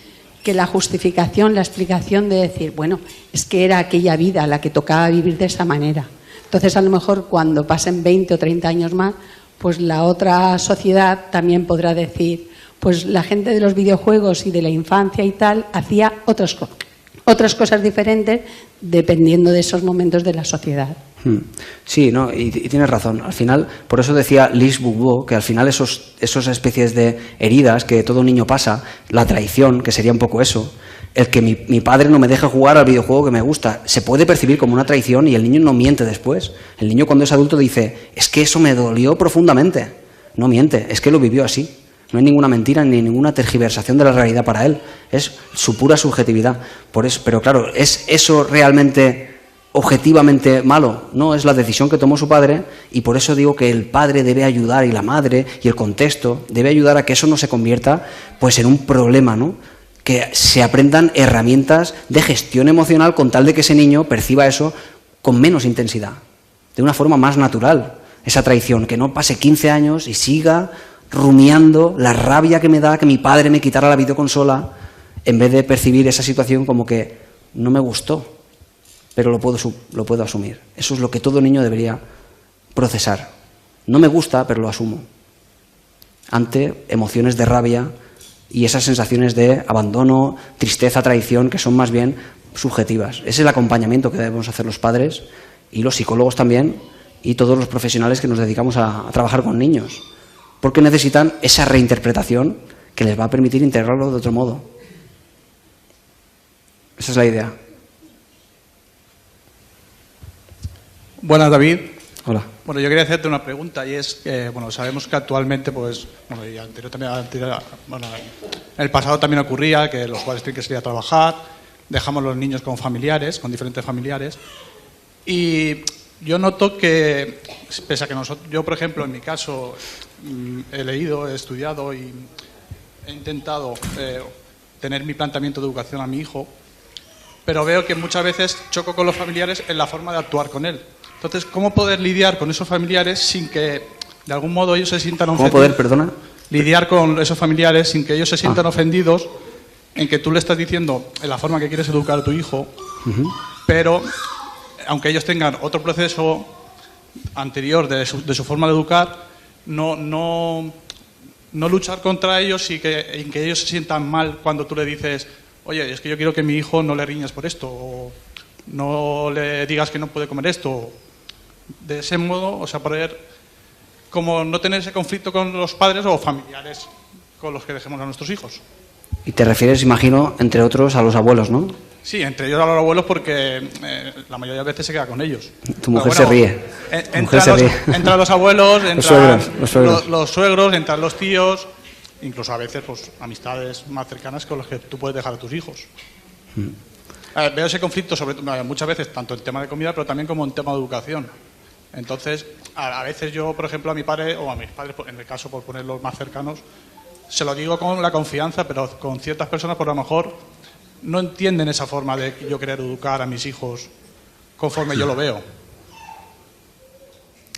que la justificación, la explicación de decir, bueno, es que era aquella vida la que tocaba vivir de esa manera. Entonces, a lo mejor cuando pasen 20 o 30 años más, pues la otra sociedad también podrá decir, pues la gente de los videojuegos y de la infancia y tal hacía otras cosas diferentes dependiendo de esos momentos de la sociedad. Sí, no, y tienes razón. Al final, por eso decía Lise Bourbeau, que al final esas especies de heridas que todo niño pasa, la traición, que sería un poco eso, el que mi padre no me deje jugar al videojuego que me gusta, se puede percibir como una traición y el niño no miente después. El niño cuando es adulto dice, es que eso me dolió profundamente. No miente, es que lo vivió así. No hay ninguna mentira ni ninguna tergiversación de la realidad para él. Es su pura subjetividad. Por eso, pero claro, ¿es eso realmente objetivamente malo? No, es la decisión que tomó su padre, y por eso digo que el padre debe ayudar, y la madre y el contexto debe ayudar a que eso no se convierta pues en un problema, ¿no? Que se aprendan herramientas de gestión emocional con tal de que ese niño perciba eso con menos intensidad, de una forma más natural, esa traición, que no pase 15 años y siga rumiando la rabia que me da que mi padre me quitara la videoconsola, en vez de percibir esa situación como que no me gustó, pero lo puedo asumir. Eso es lo que todo niño debería procesar. No me gusta, pero lo asumo. Ante emociones de rabia y esas sensaciones de abandono, tristeza, traición, que son más bien subjetivas. Es el acompañamiento que debemos hacer los padres y los psicólogos también, y todos los profesionales que nos dedicamos a trabajar con niños, porque necesitan esa reinterpretación que les va a permitir integrarlo de otro modo. Esa es la idea. Buenas, David. Hola. Bueno, yo quería hacerte una pregunta, y es que, bueno, sabemos que actualmente, pues, bueno, y bueno, en el pasado también ocurría que los padres tienen que salir a trabajar, dejamos a los niños con familiares, con diferentes familiares, y yo noto que, pese a que yo, por ejemplo, en mi caso, he leído, he estudiado y he intentado tener mi planteamiento de educación a mi hijo, pero veo que muchas veces choco con los familiares en la forma de actuar con él. Entonces, ¿cómo poder lidiar con esos familiares sin que, de algún modo, ellos se sientan ofendidos? ¿Cómo poder, perdona? Lidiar con esos familiares sin que ellos se sientan ofendidos en que tú le estás diciendo en la forma que quieres educar a tu hijo, pero aunque ellos tengan otro proceso anterior de su forma de educar, no luchar contra ellos y en que ellos se sientan mal cuando tú le dices, oye, es que yo quiero que mi hijo no le riñas por esto, o no le digas que no puede comer esto. De ese modo, o sea, poder como no tener ese conflicto con los padres o familiares con los que dejemos a nuestros hijos. Y te refieres, imagino, entre otros, a los abuelos, ¿no? Sí, entre ellos a los abuelos, porque la mayoría de veces se queda con ellos. Tu mujer se ríe. Entran los abuelos, entran los suegros, entran los tíos, incluso a veces pues amistades más cercanas con las que tú puedes dejar a tus hijos. Veo ese conflicto muchas veces, tanto en tema de comida, pero también como en tema de educación. Entonces, a veces yo, por ejemplo, a mi padre o a mis padres, en el caso por ponerlos más cercanos, se lo digo con la confianza, pero con ciertas personas por lo mejor no entienden esa forma de yo querer educar a mis hijos conforme yo lo veo.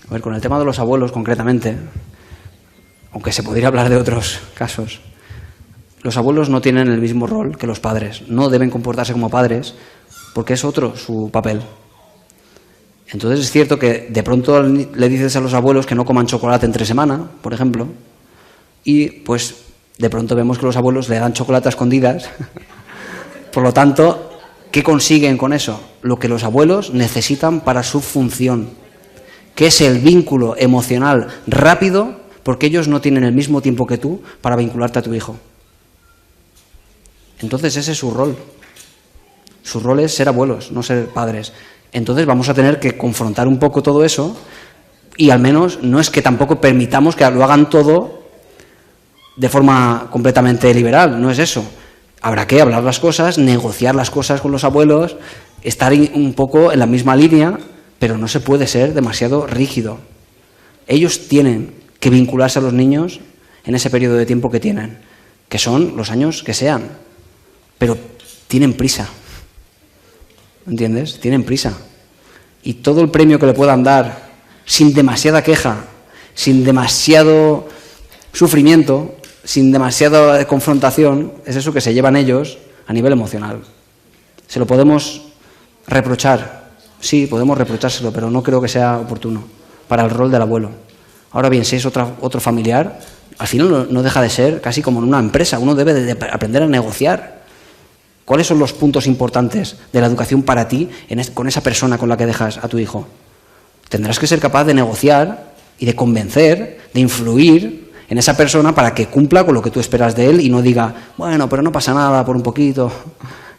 A ver, con el tema de los abuelos concretamente, aunque se podría hablar de otros casos, los abuelos no tienen el mismo rol que los padres, no deben comportarse como padres porque es otro su papel. Entonces es cierto que de pronto le dices a los abuelos que no coman chocolate entre semana, por ejemplo, y pues de pronto vemos que los abuelos le dan chocolate a escondidas. Por lo tanto, ¿qué consiguen con eso? Lo que los abuelos necesitan para su función, que es el vínculo emocional rápido, porque ellos no tienen el mismo tiempo que tú para vincularte a tu hijo. Entonces ese es su rol. Su rol es ser abuelos, no ser padres. Entonces vamos a tener que confrontar un poco todo eso y al menos no es que tampoco permitamos que lo hagan todo de forma completamente liberal, no es eso. Habrá que hablar las cosas, negociar las cosas con los abuelos, estar un poco en la misma línea, pero no se puede ser demasiado rígido. Ellos tienen que vincularse a los niños en ese periodo de tiempo que tienen, que son los años que sean, pero tienen prisa. ¿Entiendes? Tienen prisa. Y todo el premio que le puedan dar, sin demasiada queja, sin demasiado sufrimiento, sin demasiada confrontación, es eso que se llevan ellos a nivel emocional. ¿Se lo podemos reprochar? Sí, podemos reprochárselo, pero no creo que sea oportuno para el rol del abuelo. Ahora bien, si es otro familiar, al final no deja de ser casi como en una empresa. Uno debe de aprender a negociar. ¿Cuáles son los puntos importantes de la educación para ti con esa persona con la que dejas a tu hijo? Tendrás que ser capaz de negociar y de convencer, de influir en esa persona para que cumpla con lo que tú esperas de él y no diga, bueno, pero no pasa nada por un poquito.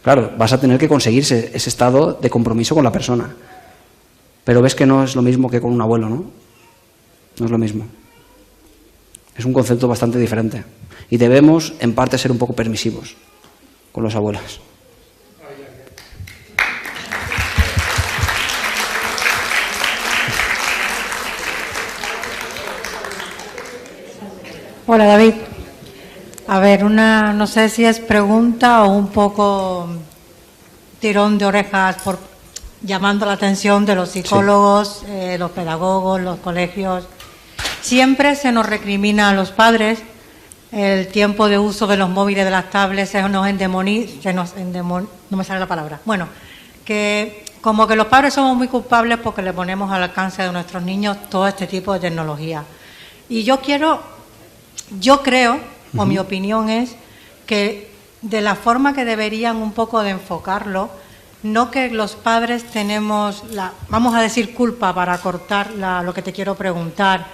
Claro, vas a tener que conseguir ese estado de compromiso con la persona. Pero ves que no es lo mismo que con un abuelo, ¿no? No es lo mismo. Es un concepto bastante diferente. Y debemos, en parte, ser un poco permisivos con los abuelos. Hola, David. A ver, no sé si es pregunta o un poco tirón de orejas llamando la atención de los psicólogos, sí. Los pedagogos, los colegios. Siempre se nos recrimina a los padres el tiempo de uso de los móviles, de las tablets, no me sale la palabra. Bueno, que como que los padres somos muy culpables porque le ponemos al alcance de nuestros niños todo este tipo de tecnología. Y yo creo, o mi opinión es, que de la forma que deberían un poco de enfocarlo, no que los padres tenemos vamos a decir, culpa para cortar lo que te quiero preguntar,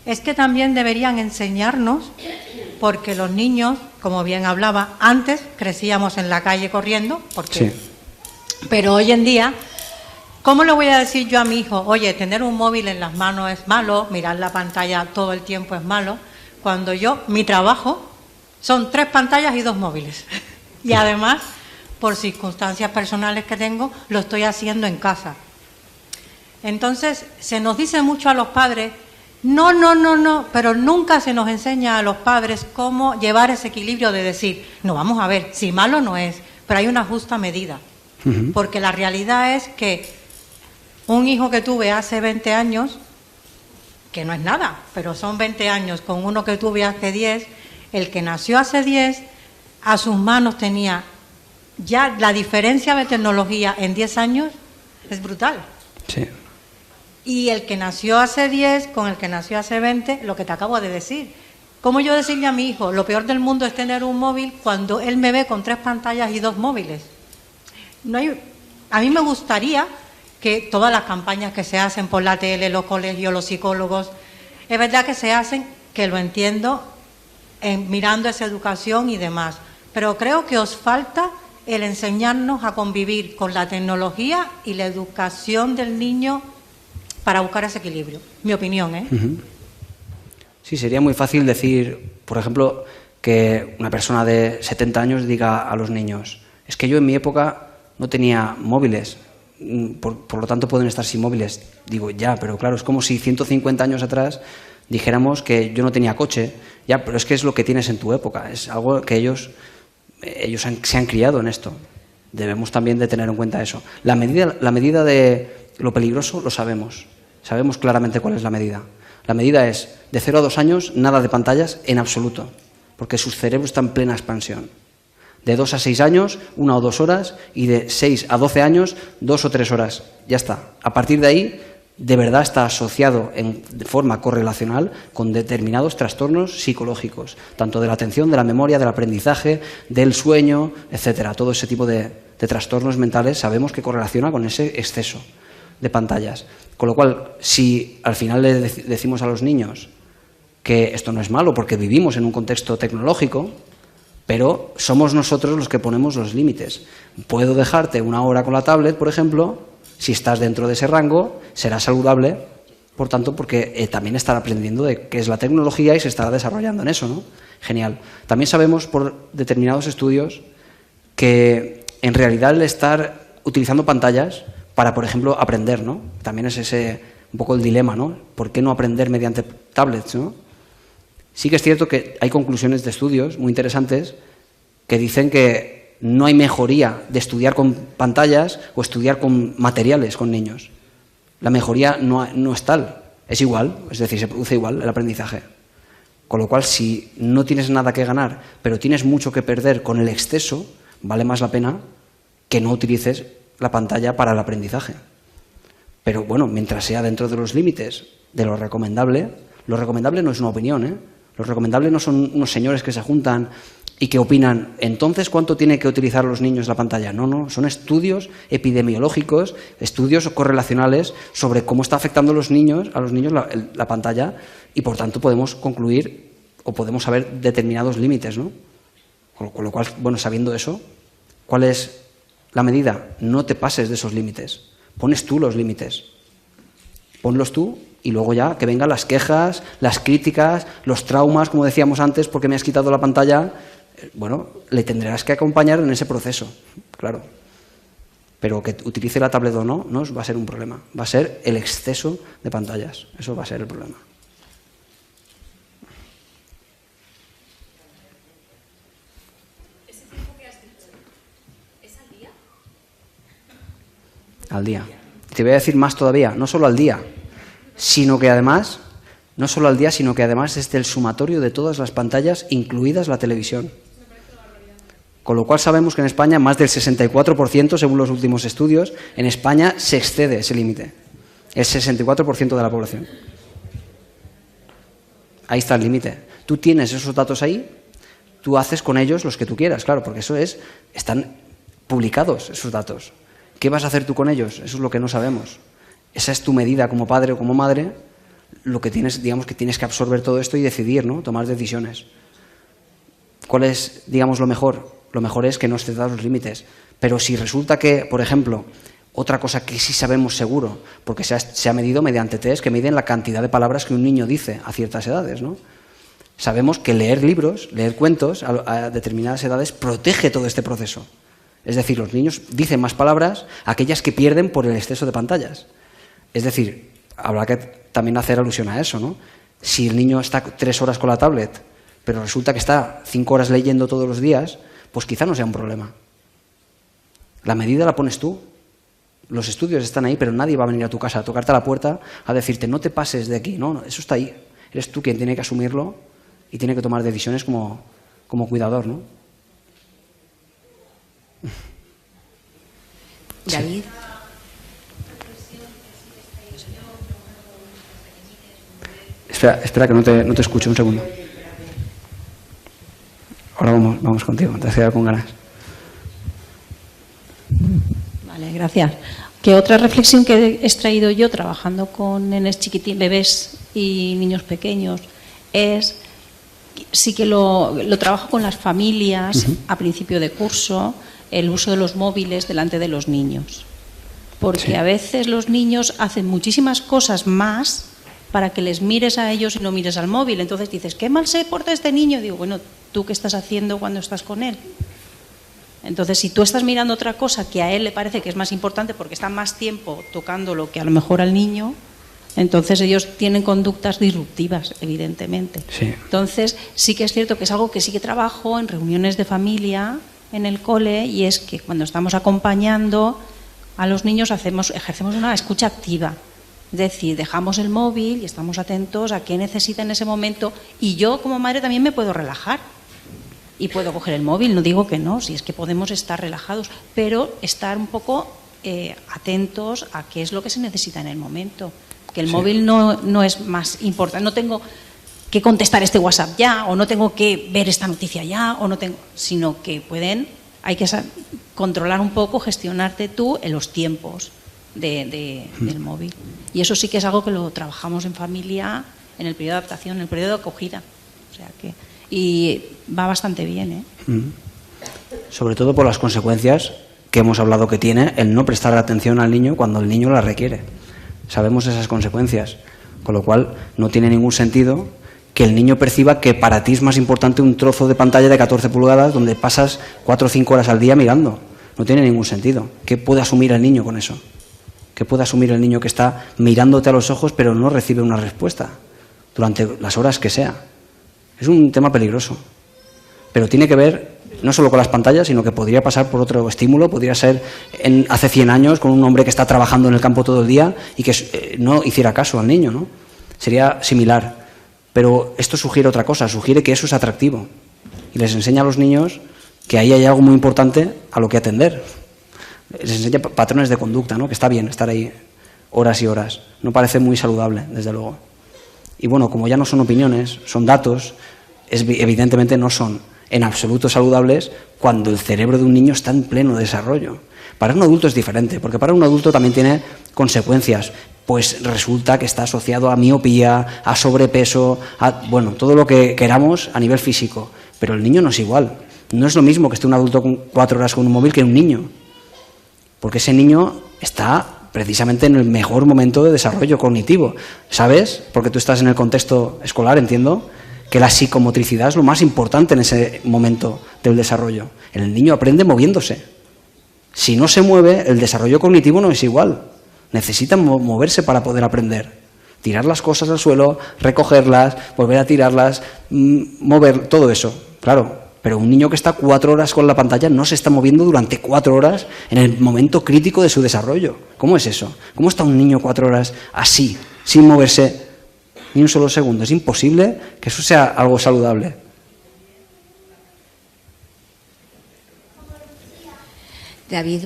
es que también deberían enseñarnos, porque los niños, como bien hablaba, antes crecíamos en la calle corriendo, sí. Pero hoy en día, ¿cómo le voy a decir yo a mi hijo, oye, tener un móvil en las manos es malo, mirar la pantalla todo el tiempo es malo, cuando mi trabajo son 3 pantallas y 2 móviles? Y además, por circunstancias personales que tengo, lo estoy haciendo en casa. Entonces, se nos dice mucho a los padres, no, pero nunca se nos enseña a los padres cómo llevar ese equilibrio de decir, no, vamos a ver, si malo no es, pero hay una justa medida. Porque la realidad es que un hijo que tuve hace 20 años, que no es nada, pero son 20 años, con uno que tuve hace 10, el que nació hace 10, a sus manos tenía ya la diferencia de tecnología en 10 años, es brutal. Sí. Y el que nació hace 10 con el que nació hace 20, lo que te acabo de decir. ¿Cómo yo decirle a mi hijo, lo peor del mundo es tener un móvil cuando él me ve con 3 pantallas y 2 móviles? A mí me gustaría que todas las campañas que se hacen por la tele, los colegios, los psicólogos, es verdad que se hacen, que lo entiendo, mirando esa educación y demás, pero creo que os falta el enseñarnos a convivir con la tecnología y la educación del niño para buscar ese equilibrio. Mi opinión, ¿eh? Sí, sería muy fácil decir, por ejemplo, que una persona de 70 años diga a los niños, es que yo en mi época no tenía móviles, por lo tanto pueden estar sin móviles. Digo, ya, pero claro, es como si 150 años atrás dijéramos que yo no tenía coche. Ya, pero es que es lo que tienes en tu época, es algo que ellos se han criado en esto. Debemos también de tener en cuenta eso. La medida de lo peligroso lo sabemos. Sabemos claramente cuál es la medida. La medida es de 0 a 2 años, nada de pantallas en absoluto, porque su cerebro está en plena expansión. De 2 a 6 años, 1 o 2 horas, y de 6 a 12 años, 2 o 3 horas. Ya está. A partir de ahí, de verdad está asociado de forma correlacional con determinados trastornos psicológicos, tanto de la atención, de la memoria, del aprendizaje, del sueño, etcétera. Todo ese tipo de trastornos mentales sabemos que correlaciona con ese exceso de pantallas. Con lo cual, si al final le decimos a los niños que esto no es malo porque vivimos en un contexto tecnológico, pero somos nosotros los que ponemos los límites. Puedo dejarte 1 hora con la tablet, por ejemplo, si estás dentro de ese rango, será saludable, por tanto, porque también estará aprendiendo de qué es la tecnología y se estará desarrollando en eso, ¿no? Genial. También sabemos por determinados estudios que en realidad el estar utilizando pantallas para, por ejemplo, aprender, ¿no? También es ese un poco el dilema, ¿no? ¿Por qué no aprender mediante tablets, ¿no? Sí que es cierto que hay conclusiones de estudios muy interesantes que dicen que no hay mejoría de estudiar con pantallas o estudiar con materiales con niños. La mejoría no es tal, es igual, es decir, se produce igual el aprendizaje. Con lo cual, si no tienes nada que ganar, pero tienes mucho que perder con el exceso, vale más la pena que no utilices la pantalla para el aprendizaje. Pero bueno, mientras sea dentro de los límites de lo recomendable no es una opinión, ¿eh? Lo recomendable no son unos señores que se juntan y que opinan, entonces, ¿cuánto tiene que utilizar los niños la pantalla? No, son estudios epidemiológicos, estudios correlacionales sobre cómo está afectando a los niños la pantalla, y por tanto podemos concluir o podemos saber determinados límites, ¿no? Con lo cual, bueno, sabiendo eso, ¿cuál es la medida? No te pases de esos límites, pones tú los límites, ponlos tú. Y luego ya que vengan las quejas, las críticas, los traumas, como decíamos antes, porque me has quitado la pantalla. Bueno, le tendrás que acompañar en ese proceso, claro. Pero que utilice la tablet o no va a ser un problema. Va a ser el exceso de pantallas. Eso va a ser el problema. ¿Ese tiempo que has dicho es al día? Al día. Te voy a decir más todavía, no solo al día, sino que además es el sumatorio de todas las pantallas, incluidas la televisión. Con lo cual sabemos que en España más del 64%, según los últimos estudios, en España se excede ese límite. El 64% de la población. Ahí está el límite. Tú tienes esos datos ahí, tú haces con ellos los que tú quieras, claro, porque están publicados esos datos. ¿Qué vas a hacer tú con ellos? Eso es lo que no sabemos. Esa es tu medida como padre o como madre, lo que tienes, digamos, que tienes que absorber todo esto y decidir, ¿no? Tomar decisiones. ¿Cuál es, digamos, lo mejor? Lo mejor es que no estés dados los límites. Pero si resulta que, por ejemplo, otra cosa que sí sabemos seguro, porque se ha medido mediante test que miden la cantidad de palabras que un niño dice a ciertas edades, ¿no? Sabemos que leer libros, leer cuentos a determinadas edades protege todo este proceso. Es decir, los niños dicen más palabras, aquellas que pierden por el exceso de pantallas. Es decir, habrá que también hacer alusión a eso, ¿no? Si el niño está 3 horas con la tablet, pero resulta que está 5 horas leyendo todos los días, pues quizá no sea un problema. La medida la pones tú. Los estudios están ahí, pero nadie va a venir a tu casa a tocarte a la puerta a decirte no te pases de aquí. No, eso está ahí. Eres tú quien tiene que asumirlo y tiene que tomar decisiones como cuidador, ¿no? David. Espera que no te escucho un segundo. Ahora vamos contigo, te has quedado con ganas. Vale, gracias. Que otra reflexión que he extraído yo trabajando con nenes chiquitines, bebés y niños pequeños, es sí que lo trabajo con las familias a principio de curso, el uso de los móviles delante de los niños. Porque a veces los niños hacen muchísimas cosas más para que les mires a ellos y no mires al móvil. Entonces dices, qué mal se porta este niño. Digo, bueno, ¿tú qué estás haciendo cuando estás con él? Entonces, si tú estás mirando otra cosa que a él le parece que es más importante porque está más tiempo tocándolo que a lo mejor al niño, entonces ellos tienen conductas disruptivas, evidentemente. Sí. Entonces, sí que es cierto que es algo que sí que trabajo en reuniones de familia en el cole, y es que cuando estamos acompañando a los niños ejercemos una escucha activa. Es decir, dejamos el móvil y estamos atentos a qué necesita en ese momento, y yo como madre también me puedo relajar y puedo coger el móvil, no digo que no, si es que podemos estar relajados, pero estar un poco atentos a qué es lo que se necesita en el momento. Que el móvil no es más importante, no tengo que contestar este WhatsApp ya, o no tengo que ver esta noticia ya, sino que hay que controlar un poco, gestionarte tú en los tiempos del móvil. Y eso sí que es algo que lo trabajamos en familia en el periodo de adaptación, en el periodo de acogida. O sea que, y va bastante bien, ¿eh? Sobre todo por las consecuencias que hemos hablado que tiene el no prestar atención al niño cuando el niño la requiere. Sabemos esas consecuencias, con lo cual no tiene ningún sentido que el niño perciba que para ti es más importante un trozo de pantalla de 14 pulgadas donde pasas 4 o 5 horas al día mirando. No tiene ningún sentido. ¿Qué puede asumir el niño con eso? ¿Qué puede asumir el niño que está mirándote a los ojos pero no recibe una respuesta durante las horas que sea? Es un tema peligroso. Pero tiene que ver no solo con las pantallas, sino que podría pasar por otro estímulo. Podría ser hace 100 años con un hombre que está trabajando en el campo todo el día y que no hiciera caso al niño, ¿no? Sería similar. Pero esto sugiere otra cosa, sugiere que eso es atractivo. Y les enseña a los niños que ahí hay algo muy importante a lo que atender. Les enseña patrones de conducta, ¿no? Que está bien estar ahí horas y horas. No parece muy saludable, desde luego. Y bueno, como ya no son opiniones, son datos, evidentemente no son en absoluto saludables cuando el cerebro de un niño está en pleno desarrollo. Para un adulto es diferente, porque para un adulto también tiene consecuencias. Pues resulta que está asociado a miopía, a sobrepeso, bueno, todo lo que queramos a nivel físico. Pero el niño no es igual. No es lo mismo que esté un adulto con 4 horas con un móvil que un niño. Porque ese niño está precisamente en el mejor momento de desarrollo cognitivo. ¿Sabes? Porque tú estás en el contexto escolar, entiendo, que la psicomotricidad es lo más importante en ese momento del desarrollo. El niño aprende moviéndose. Si no se mueve, el desarrollo cognitivo no es igual. Necesita moverse para poder aprender. Tirar las cosas al suelo, recogerlas, volver a tirarlas, mover, todo eso. Claro, pero un niño que está 4 horas con la pantalla no se está moviendo durante 4 horas en el momento crítico de su desarrollo. ¿Cómo es eso? ¿Cómo está un niño 4 horas así, sin moverse ni un solo segundo? Es imposible que eso sea algo saludable. David,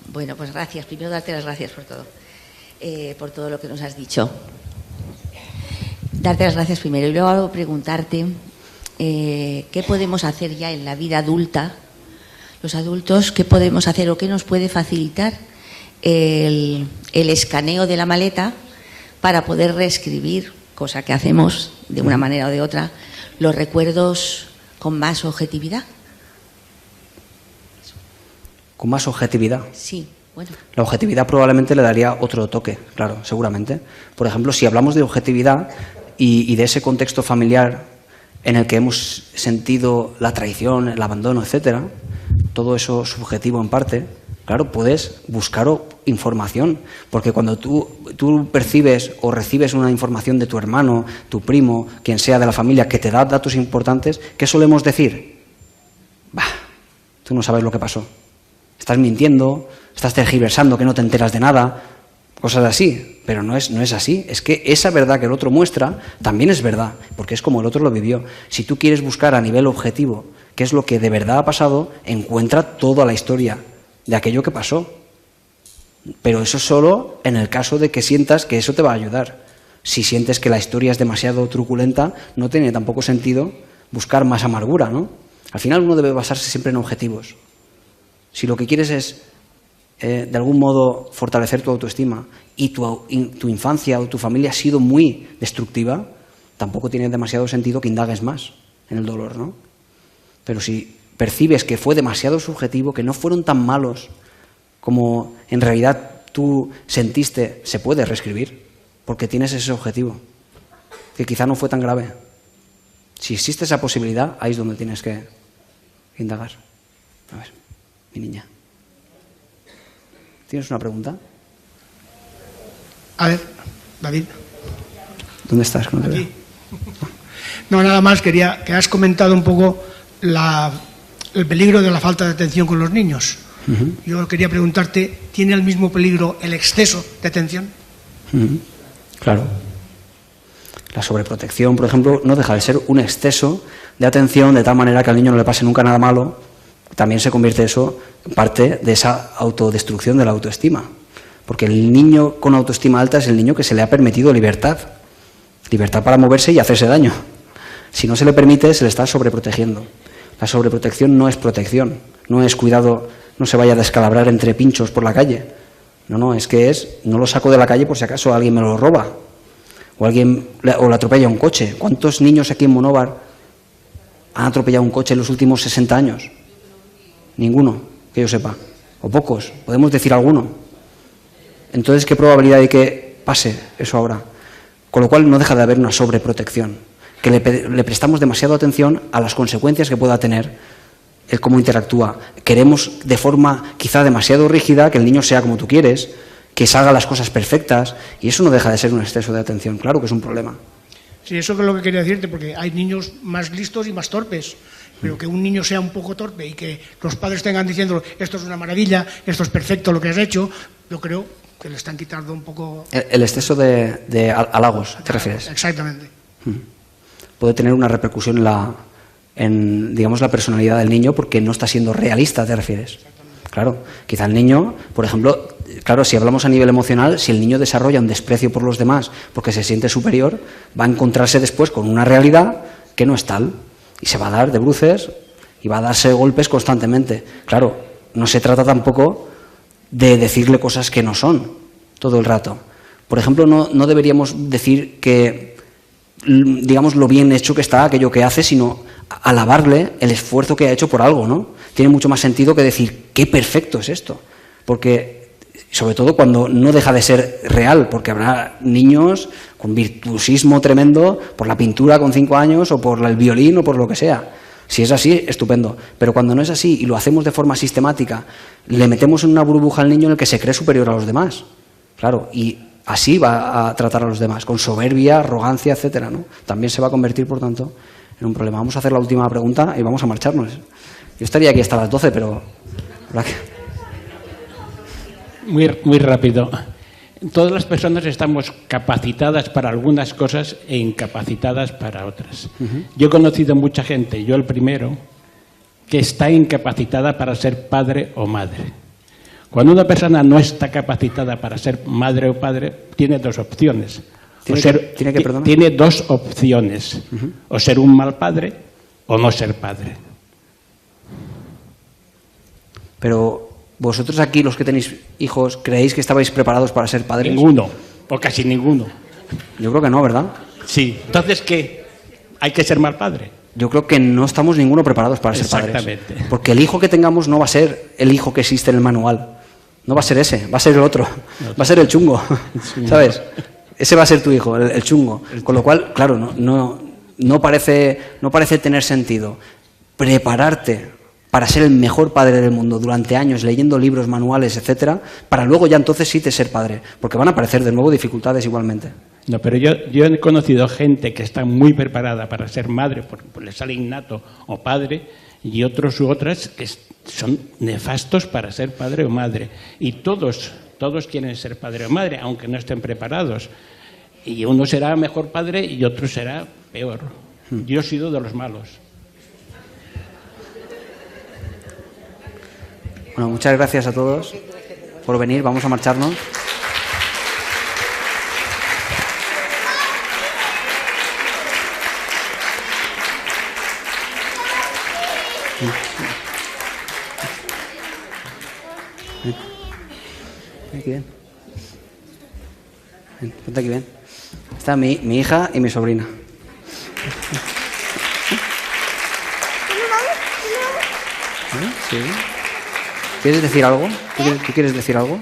bueno, pues gracias. Primero darte las gracias por todo lo que nos has dicho. Darte las gracias primero y luego preguntarte qué podemos hacer ya en la vida adulta, los adultos, qué podemos hacer o qué nos puede facilitar el escaneo de la maleta para poder reescribir, cosa que hacemos de una manera o de otra, los recuerdos con más objetividad. ¿Con más objetividad? Sí, bueno. La objetividad probablemente le daría otro toque, claro, seguramente. Por ejemplo, si hablamos de objetividad y de ese contexto familiar en el que hemos sentido la traición, el abandono, etcétera, todo eso subjetivo en parte, claro, puedes buscar información, porque cuando tú percibes o recibes una información de tu hermano, tu primo, quien sea de la familia, que te da datos importantes, ¿qué solemos decir? Bah, tú no sabes lo que pasó. Estás mintiendo, estás tergiversando, que no te enteras de nada, cosas así. Pero no es así. Es que esa verdad que el otro muestra también es verdad, porque es como el otro lo vivió. Si tú quieres buscar a nivel objetivo qué es lo que de verdad ha pasado, encuentra toda la historia de aquello que pasó. Pero eso solo en el caso de que sientas que eso te va a ayudar. Si sientes que la historia es demasiado truculenta, no tiene tampoco sentido buscar más amargura, ¿no? Al final uno debe basarse siempre en objetivos. Si lo que quieres es, de algún modo, fortalecer tu autoestima y tu infancia o tu familia ha sido muy destructiva, tampoco tiene demasiado sentido que indagues más en el dolor, ¿no? Pero si percibes que fue demasiado subjetivo, que no fueron tan malos como en realidad tú sentiste, se puede reescribir, porque tienes ese objetivo, que quizá no fue tan grave. Si existe esa posibilidad, ahí es donde tienes que indagar. A ver. mi niña. ¿Tienes una pregunta? A ver, David. ¿Dónde estás? Que no te Aquí. veo. No, nada más, que has comentado un poco el peligro de la falta de atención con los niños. Yo quería preguntarte, ¿tiene el mismo peligro el exceso de atención? Claro. La sobreprotección, por ejemplo, no deja de ser un exceso de atención de tal manera que al niño no le pase nunca nada malo. También se convierte eso en parte de esa autodestrucción de la autoestima. Porque el niño con autoestima alta es el niño que se le ha permitido libertad. Libertad para moverse y hacerse daño. Si no se le permite, se le está sobreprotegiendo. La sobreprotección no es protección, no es cuidado, no se vaya a descalabrar entre pinchos por la calle. No, es que no lo saco de la calle por si acaso alguien me lo roba o le atropella un coche. ¿Cuántos niños aquí en Monóvar han atropellado un coche en los últimos 60 años? Ninguno, que yo sepa. O pocos, podemos decir alguno. Entonces, ¿qué probabilidad hay que pase eso ahora? Con lo cual no deja de haber una sobreprotección, que le prestamos demasiada atención a las consecuencias que pueda tener el cómo interactúa. Queremos de forma quizá demasiado rígida que el niño sea como tú quieres, que salga las cosas perfectas, y eso no deja de ser un exceso de atención. Claro que es un problema. Sí, eso es lo que quería decirte, porque hay niños más listos y más torpes. Pero que un niño sea un poco torpe y que los padres tengan diciendo esto es una maravilla, esto es perfecto lo que has hecho, yo creo que le están quitando un poco... El exceso de halagos, ¿te refieres? Exactamente. Puede tener una repercusión en digamos, la personalidad del niño porque no está siendo realista, ¿te refieres? Claro, quizá el niño, por ejemplo, claro, si hablamos a nivel emocional, si el niño desarrolla un desprecio por los demás porque se siente superior, va a encontrarse después con una realidad que no es tal y se va a dar de bruces y va a darse golpes constantemente. Claro, no se trata tampoco de decirle cosas que no son todo el rato. Por ejemplo, no deberíamos decir que, digamos, lo bien hecho que está aquello que hace, sino alabarle el esfuerzo que ha hecho por algo, ¿no? Tiene mucho más sentido que decir qué perfecto es esto, porque sobre todo cuando no deja de ser real, porque habrá niños con virtuosismo tremendo por la pintura con 5 años o por el violín o por lo que sea. Si es así, estupendo. Pero cuando no es así y lo hacemos de forma sistemática, le metemos en una burbuja al niño en el que se cree superior a los demás. Claro, y así va a tratar a los demás, con soberbia, arrogancia, etcétera, ¿no? También se va a convertir, por tanto, en un problema. Vamos a hacer la última pregunta y vamos a marcharnos. Yo estaría aquí hasta las 12, pero... Muy rápido. Todas las personas estamos capacitadas para algunas cosas e incapacitadas para otras. Yo he conocido mucha gente, yo el primero, que está incapacitada para ser padre o madre. Cuando una persona no está capacitada para ser madre o padre, tiene dos opciones. Tiene dos opciones. O ser un mal padre o no ser padre. Pero vosotros aquí, los que tenéis hijos, ¿creéis que estabais preparados para ser padres? Ninguno, o casi ninguno. Yo creo que no, ¿verdad? Sí. Entonces, ¿qué? ¿Hay que ser mal padre? Yo creo que no estamos ninguno preparados para ser padres. Exactamente. Porque el hijo que tengamos no va a ser el hijo que existe en el manual. No va a ser ese, va a ser el otro. Va a ser el chungo, ¿sabes? Ese va a ser tu hijo, el chungo. Con lo cual, claro, no parece tener sentido prepararte para ser el mejor padre del mundo durante años leyendo libros, manuales, etcétera, para luego ya entonces sí te ser padre, porque van a aparecer de nuevo dificultades igualmente. No, pero yo he conocido gente que está muy preparada para ser madre, porque le sale innato, o padre, y otros u otras que son nefastos para ser padre o madre. Y todos quieren ser padre o madre, aunque no estén preparados. Y uno será mejor padre y otro será peor. Yo he sido de los malos. Bueno, muchas gracias a todos por venir. Vamos a marcharnos. Aquí ven. Ponte aquí, ven. Está mi hija y mi sobrina. Sí. ¿Quieres decir algo? ¿Tú quieres decir algo?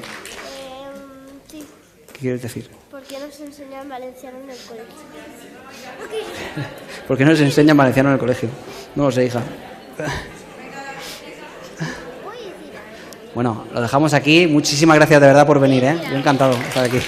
Sí. ¿Qué quieres decir? ¿Por qué nos enseñan valenciano en el colegio? ¿Por qué no se enseña valenciano en el colegio? No lo sé, hija. Bueno, lo dejamos aquí. Muchísimas gracias de verdad por venir, ¿eh? Yo encantado de estar aquí.